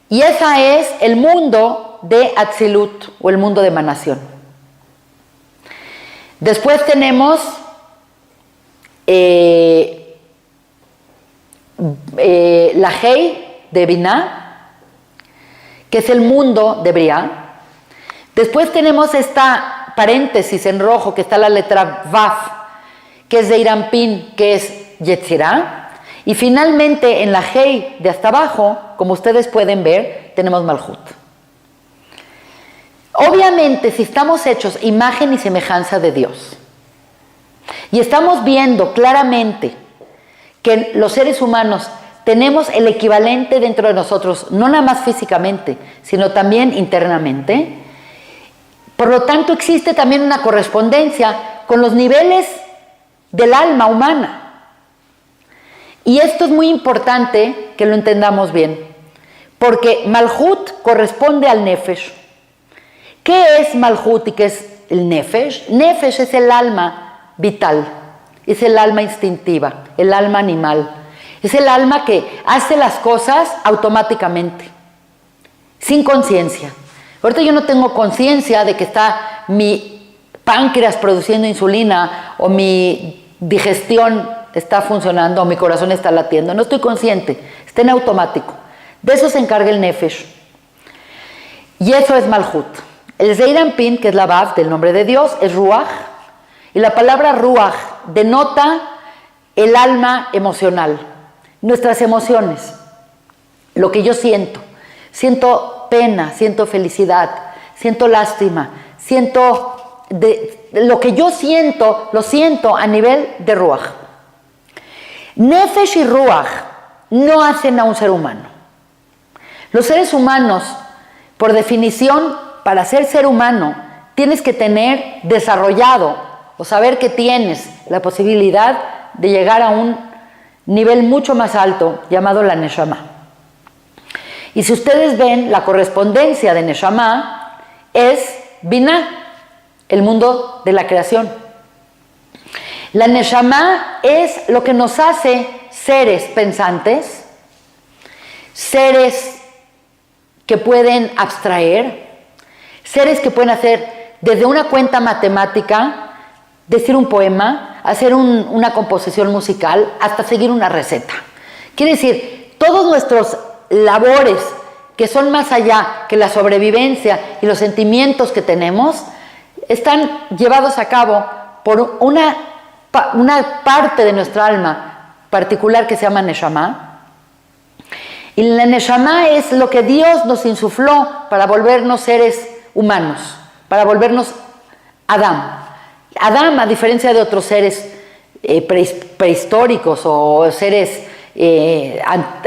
y esa es el mundo de Atzilut, o el mundo de emanación. Después tenemos la Hei de Binah, que es el mundo de Briá. Después tenemos esta paréntesis en rojo, que está la letra Vaf, que es de Irampin, que es Yetzirah. Y finalmente en la Hei de hasta abajo, como ustedes pueden ver, tenemos Malhut. Obviamente, si estamos hechos imagen y semejanza de Dios, y estamos viendo claramente que los seres humanos tenemos el equivalente dentro de nosotros, no nada más físicamente, sino también internamente, por lo tanto existe también una correspondencia con los niveles del alma humana. Y esto es muy importante que lo entendamos bien, porque Malhut corresponde al Nefesh. ¿Qué es Malhut y qué es el Nefesh? Nefesh es el alma vital, es el alma instintiva, el alma animal. Es el alma que hace las cosas automáticamente, sin conciencia. Ahorita yo no tengo conciencia de que está mi páncreas produciendo insulina, o mi digestión está funcionando, o mi corazón está latiendo. No estoy consciente, está en automático. De eso se encarga el Nefesh. Y eso es Malhut. El Zeir Anpin, que es la Vav del nombre de Dios, es Ruach. Y la palabra Ruach denota el alma emocional, nuestras emociones, lo que yo siento. Siento pena, siento felicidad, siento lástima, lo que yo siento, lo siento a nivel de Ruach. Nefesh y Ruach no hacen a un ser humano. Los seres humanos, por definición, para ser humano, tienes que tener desarrollado o saber que tienes la posibilidad de llegar a un nivel mucho más alto llamado la Neshama. Y si ustedes ven, la correspondencia de Neshama es Binah, el mundo de la creación. La Neshama es lo que nos hace seres pensantes, seres que pueden abstraer, seres que pueden hacer desde una cuenta matemática, decir un poema, hacer una composición musical, hasta seguir una receta. Quiere decir, todos nuestros labores que son más allá que la sobrevivencia y los sentimientos que tenemos, están llevados a cabo por una parte de nuestra alma particular que se llama Neshama. Y la Neshama es lo que Dios nos insufló para volvernos seres humanos, para volvernos Adam. Adam, a diferencia de otros seres prehistóricos o seres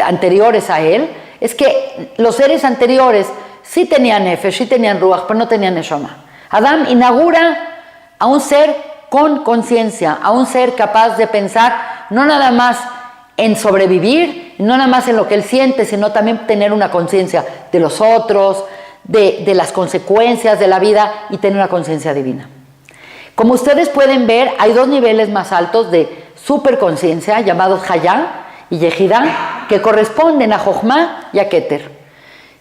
anteriores a él, es que los seres anteriores sí tenían Nefesh, sí tenían Ruach, pero no tenían Neshama. Adam inaugura a un ser con conciencia, a un ser capaz de pensar no nada más en sobrevivir, no nada más en lo que él siente, sino también tener una conciencia de los otros, de las consecuencias de la vida, y tener una conciencia divina. Como ustedes pueden ver, hay dos niveles más altos de superconciencia, llamados Hayá y Yehidá, que corresponden a Jochma y a Keter.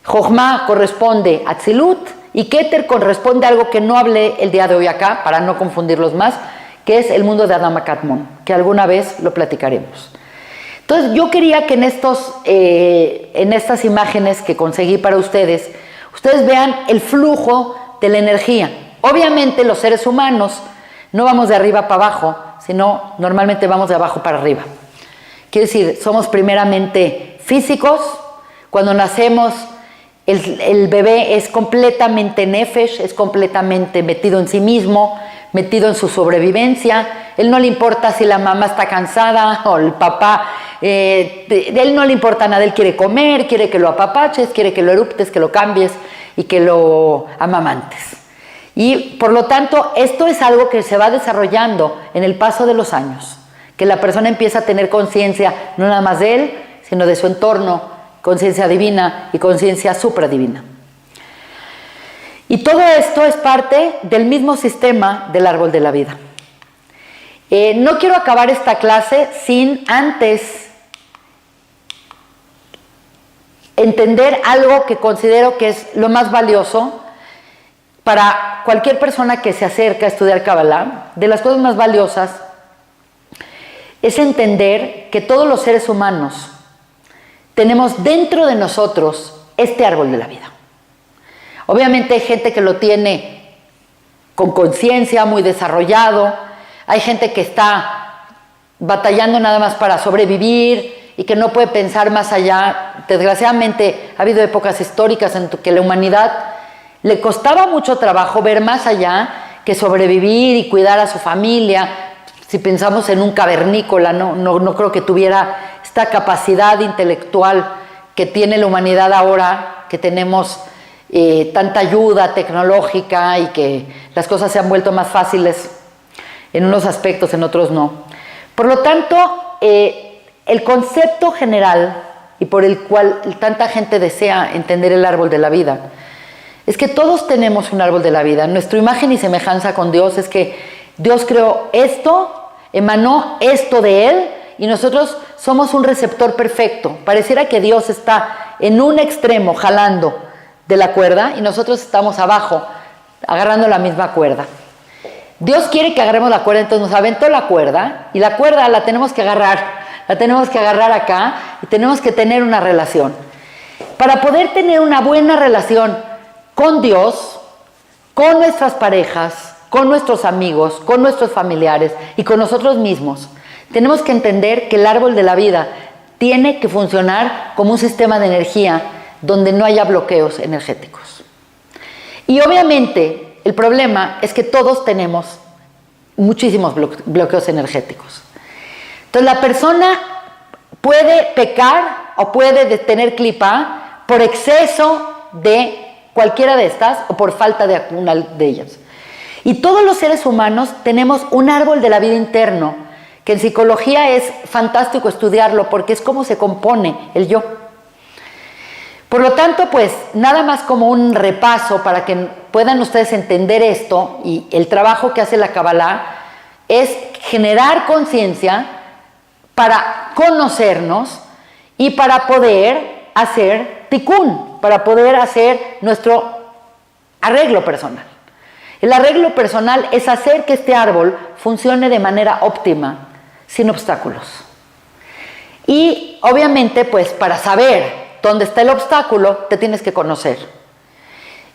Jochma corresponde a Tzilut y Keter corresponde a algo que no hablé el día de hoy acá, para no confundirlos más, que es el mundo de Adam Akatmon, que alguna vez lo platicaremos. Entonces yo quería que en estas imágenes que conseguí para ustedes vean el flujo de la energía. Obviamente los seres humanos no vamos de arriba para abajo, sino normalmente vamos de abajo para arriba. Quiere decir, somos primeramente físicos. Cuando nacemos, el bebé es completamente nefesh, es completamente metido en sí mismo, metido en su sobrevivencia. Él no le importa si la mamá está cansada o el papá, él no le importa nada, él quiere comer, quiere que lo apapaches, quiere que lo eruptes, que lo cambies y que lo amamantes. Y por lo tanto, esto es algo que se va desarrollando en el paso de los años, que la persona empieza a tener conciencia no nada más de él, sino de su entorno, conciencia divina y conciencia supradivina. Y todo esto es parte del mismo sistema del árbol de la vida. No quiero acabar esta clase sin antes entender algo que considero que es lo más valioso para cualquier persona que se acerca a estudiar Kabbalah. De las cosas más valiosas es entender que todos los seres humanos tenemos dentro de nosotros este árbol de la vida. Obviamente hay gente que lo tiene con conciencia, muy desarrollado. Hay gente que está batallando nada más para sobrevivir y que no puede pensar más allá. Desgraciadamente ha habido épocas históricas en que la humanidad le costaba mucho trabajo ver más allá que sobrevivir y cuidar a su familia. Si pensamos en un cavernícola, no creo que tuviera esta capacidad intelectual que tiene la humanidad ahora, que tenemos tanta ayuda tecnológica y que las cosas se han vuelto más fáciles en unos aspectos, en otros no. Por lo tanto, el concepto general y por el cual tanta gente desea entender el árbol de la vida es que todos tenemos un árbol de la vida. Nuestra imagen y semejanza con Dios es que Dios creó esto, emanó esto de Él y nosotros somos un receptor perfecto. Pareciera que Dios está en un extremo jalando de la cuerda y nosotros estamos abajo agarrando la misma cuerda. Dios quiere que agarremos la cuerda, entonces nos aventó la cuerda y la cuerda la tenemos que agarrar acá y tenemos que tener una relación. Para poder tener una buena relación con Dios, con nuestras parejas, con nuestros amigos, con nuestros familiares y con nosotros mismos, tenemos que entender que el árbol de la vida tiene que funcionar como un sistema de energía donde no haya bloqueos energéticos. Y obviamente el problema es que todos tenemos muchísimos bloqueos energéticos. Entonces la persona puede pecar o puede tener clipa por exceso de cualquiera de estas o por falta de alguna de ellas. Y todos los seres humanos tenemos un árbol de la vida interno, que en psicología es fantástico estudiarlo porque es cómo se compone el yo. Por lo tanto, pues nada más como un repaso para que puedan ustedes entender esto, y el trabajo que hace la Kabbalah es generar conciencia para conocernos y para poder hacer tikkun, para poder hacer nuestro arreglo personal. El arreglo personal es hacer que este árbol funcione de manera óptima, sin obstáculos. Y obviamente, pues para saber dónde está el obstáculo, te tienes que conocer.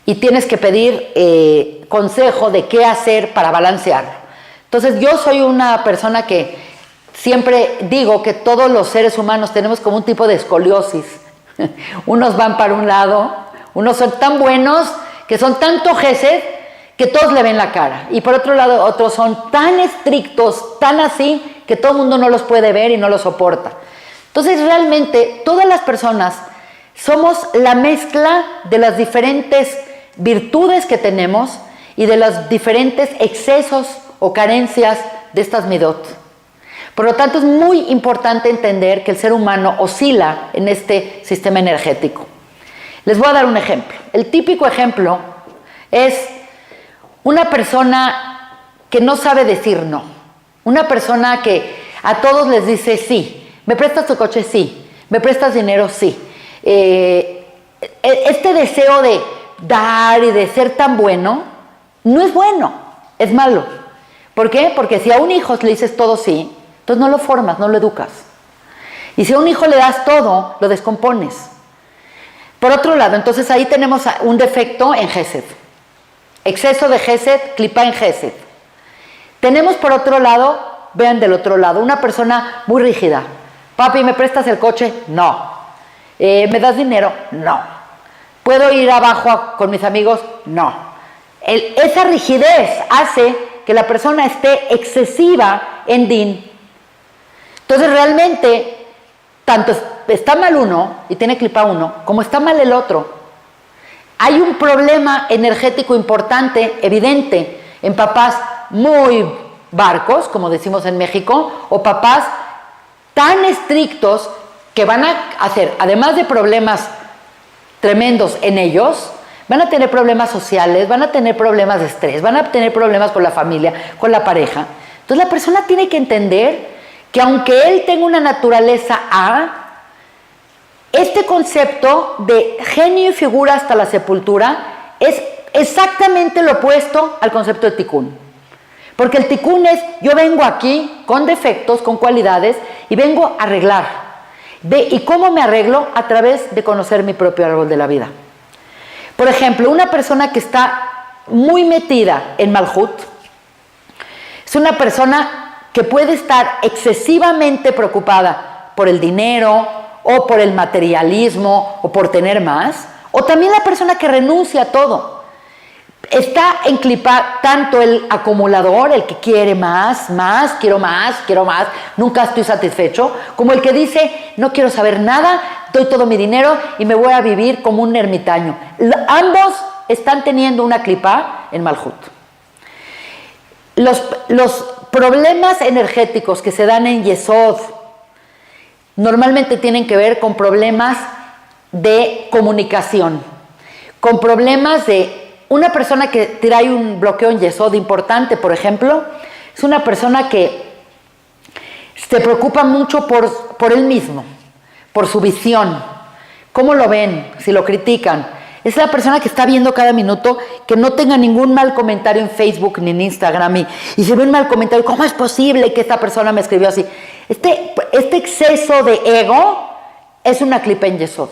Y tienes que pedir consejo de qué hacer para balancearlo. Entonces yo soy una persona que siempre digo que todos los seres humanos tenemos como un tipo de escoliosis. Unos van para un lado, unos son tan buenos que son tanto gesed que todos le ven la cara. Y por otro lado, otros son tan estrictos, tan así, que todo el mundo no los puede ver y no los soporta. Entonces realmente todas las personas somos la mezcla de las diferentes virtudes que tenemos y de los diferentes excesos o carencias de estas midot. Por lo tanto, es muy importante entender que el ser humano oscila en este sistema energético. Les voy a dar un ejemplo. El típico ejemplo es una persona que no sabe decir no. Una persona que a todos les dice sí. ¿Me prestas tu coche? Sí. ¿Me prestas dinero? Sí. Este deseo de dar y de ser tan bueno no es bueno, es malo. ¿Por qué? Porque si a un hijo le dices todo sí, entonces no lo formas, no lo educas. Y si a un hijo le das todo, lo descompones. Por otro lado, entonces ahí tenemos un defecto en Gesed. Exceso de Gesed, clipa en Gesed. Tenemos por otro lado, vean del otro lado, una persona muy rígida. Papi, ¿me prestas el coche? No. ¿Me das dinero? No. ¿Puedo ir abajo con mis amigos? No. Esa rigidez hace que la persona esté excesiva en din. Entonces realmente, tanto está mal uno y tiene clipa uno, como está mal el otro. Hay un problema energético importante, evidente, en papás muy barcos, como decimos en México, o papás tan estrictos que van a hacer, además de problemas tremendos en ellos, van a tener problemas sociales, van a tener problemas de estrés, van a tener problemas con la familia, con la pareja. Entonces la persona tiene que entender que aunque él tenga una naturaleza A, este concepto de genio y figura hasta la sepultura es exactamente lo opuesto al concepto de tikkun. Porque el tikkun es, yo vengo aquí con defectos, con cualidades, y vengo a arreglar. ¿Y cómo me arreglo? A través de conocer mi propio árbol de la vida. Por ejemplo, una persona que está muy metida en Malhut es una persona que puede estar excesivamente preocupada por el dinero o por el materialismo o por tener más, o también la persona que renuncia a todo. Está enclipada tanto el acumulador, el que quiere más, quiero más, nunca estoy satisfecho, como el que dice, no quiero saber nada, doy todo mi dinero y me voy a vivir como un ermitaño. Ambos están teniendo una clipa en Malhut. Los problemas energéticos que se dan en Yesod normalmente tienen que ver con problemas de comunicación, con problemas de una persona que trae un bloqueo en Yesod importante, por ejemplo, es una persona que se preocupa mucho por él mismo, por su visión, cómo lo ven, si lo critican. Es la persona que está viendo cada minuto que no tenga ningún mal comentario en Facebook ni en Instagram y se ve un mal comentario, ¿cómo es posible que esta persona me escribió así? Este exceso de ego es una clipa en Yesod.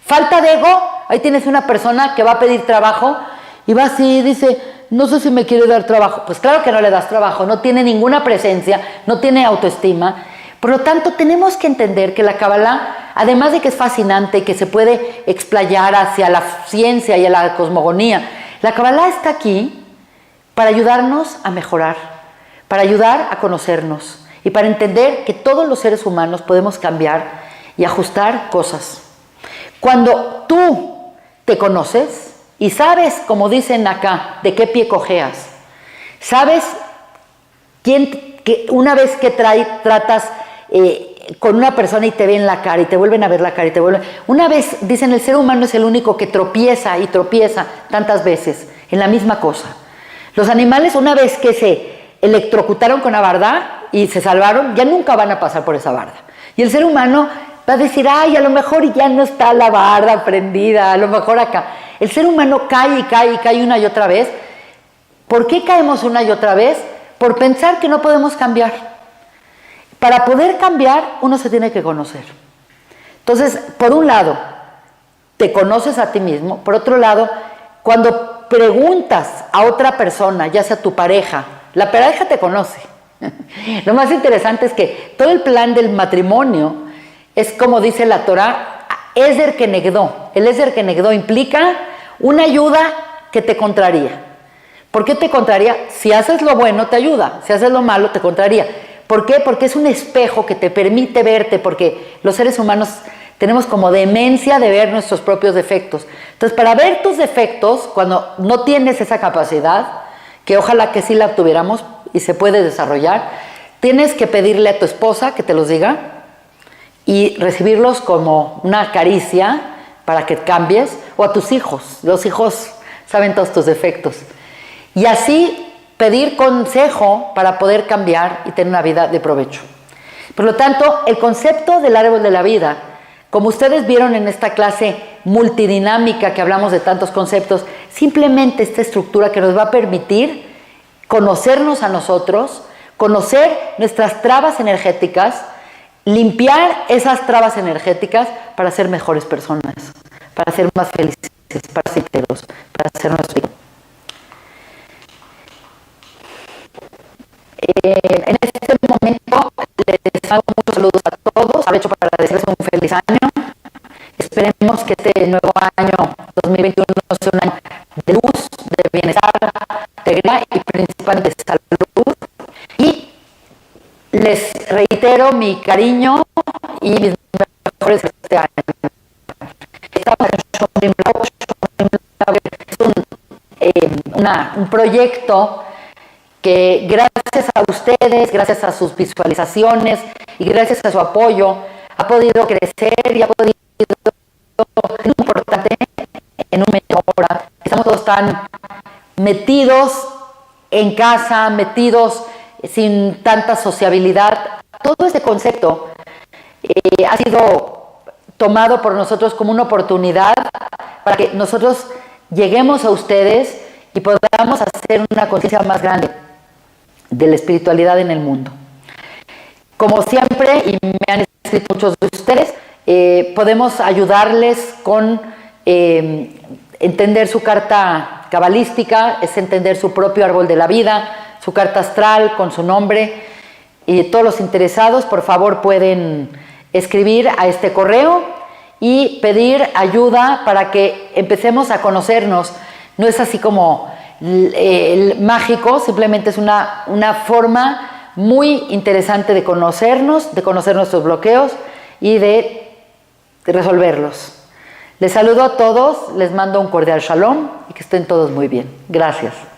Falta de ego, ahí tienes una persona que va a pedir trabajo y va así y dice, no sé si me quiere dar trabajo. Pues claro que no le das trabajo, no tiene ninguna presencia, no tiene autoestima. Por lo tanto, tenemos que entender que la Kabbalah, además de que es fascinante y que se puede explayar hacia la ciencia y a la cosmogonía, la Kabbalah está aquí para ayudarnos a mejorar, para ayudar a conocernos y para entender que todos los seres humanos podemos cambiar y ajustar cosas. Cuando tú te conoces y sabes, como dicen acá, de qué pie cojeas, sabes que una vez que tratas con una persona y te ven la cara y te vuelven a ver la cara y te vuelven... Una vez, dicen, el ser humano es el único que tropieza y tropieza tantas veces en la misma cosa. Los animales, una vez que se electrocutaron con la barda y se salvaron, ya nunca van a pasar por esa barda. Y el ser humano va a decir, ay, a lo mejor ya no está la barda prendida, a lo mejor acá. El ser humano cae y cae y cae una y otra vez. ¿Por qué caemos una y otra vez? Por pensar que no podemos cambiar. Para poder cambiar, uno se tiene que conocer. Entonces, por un lado, te conoces a ti mismo. Por otro lado, cuando preguntas a otra persona, ya sea tu pareja, la pareja te conoce. Lo más interesante es que todo el plan del matrimonio es como dice la Torah, Ezer Kenegdo. El Ezer Kenegdo implica una ayuda que te contraría. ¿Por qué te contraría? Si haces lo bueno, te ayuda. Si haces lo malo, te contraría. ¿Por qué? Porque es un espejo que te permite verte, porque los seres humanos tenemos como demencia de ver nuestros propios defectos. Entonces, para ver tus defectos, cuando no tienes esa capacidad, que ojalá que sí la tuviéramos y se puede desarrollar, tienes que pedirle a tu esposa que te los diga y recibirlos como una caricia para que cambies, o a tus hijos. Los hijos saben todos tus defectos. Y así pedir consejo para poder cambiar y tener una vida de provecho. Por lo tanto, el concepto del árbol de la vida, como ustedes vieron en esta clase multidinámica que hablamos de tantos conceptos, simplemente esta estructura que nos va a permitir conocernos a nosotros, conocer nuestras trabas energéticas, limpiar esas trabas energéticas para ser mejores personas, para ser más felices, para ser enteros, para ser nuestro hijo. En este momento les hago muchos saludos a todos, aprovecho para decirles un feliz año. Esperemos que este nuevo año 2021 sea un año de luz, de bienestar, de gracia y principalmente de salud. Y les reitero mi cariño y mis mejores este año. Estamos en un proyecto que gracias a ustedes, gracias a sus visualizaciones y gracias a su apoyo, ha podido crecer y ha podido ser muy importante en un medio hora. Estamos todos tan metidos en casa, metidos sin tanta sociabilidad. Todo este concepto ha sido tomado por nosotros como una oportunidad para que nosotros lleguemos a ustedes y podamos hacer una conciencia más grande de la espiritualidad en el mundo. Como siempre, y me han escrito muchos de ustedes, podemos ayudarles con entender su carta cabalística, es entender su propio árbol de la vida, su carta astral con su nombre. Y todos los interesados, por favor, pueden escribir a este correo y pedir ayuda para que empecemos a conocernos. No es así como mágico, simplemente es una forma muy interesante de conocernos, de conocer nuestros bloqueos y de resolverlos. Les saludo a todos, les mando un cordial shalom y que estén todos muy bien. Gracias.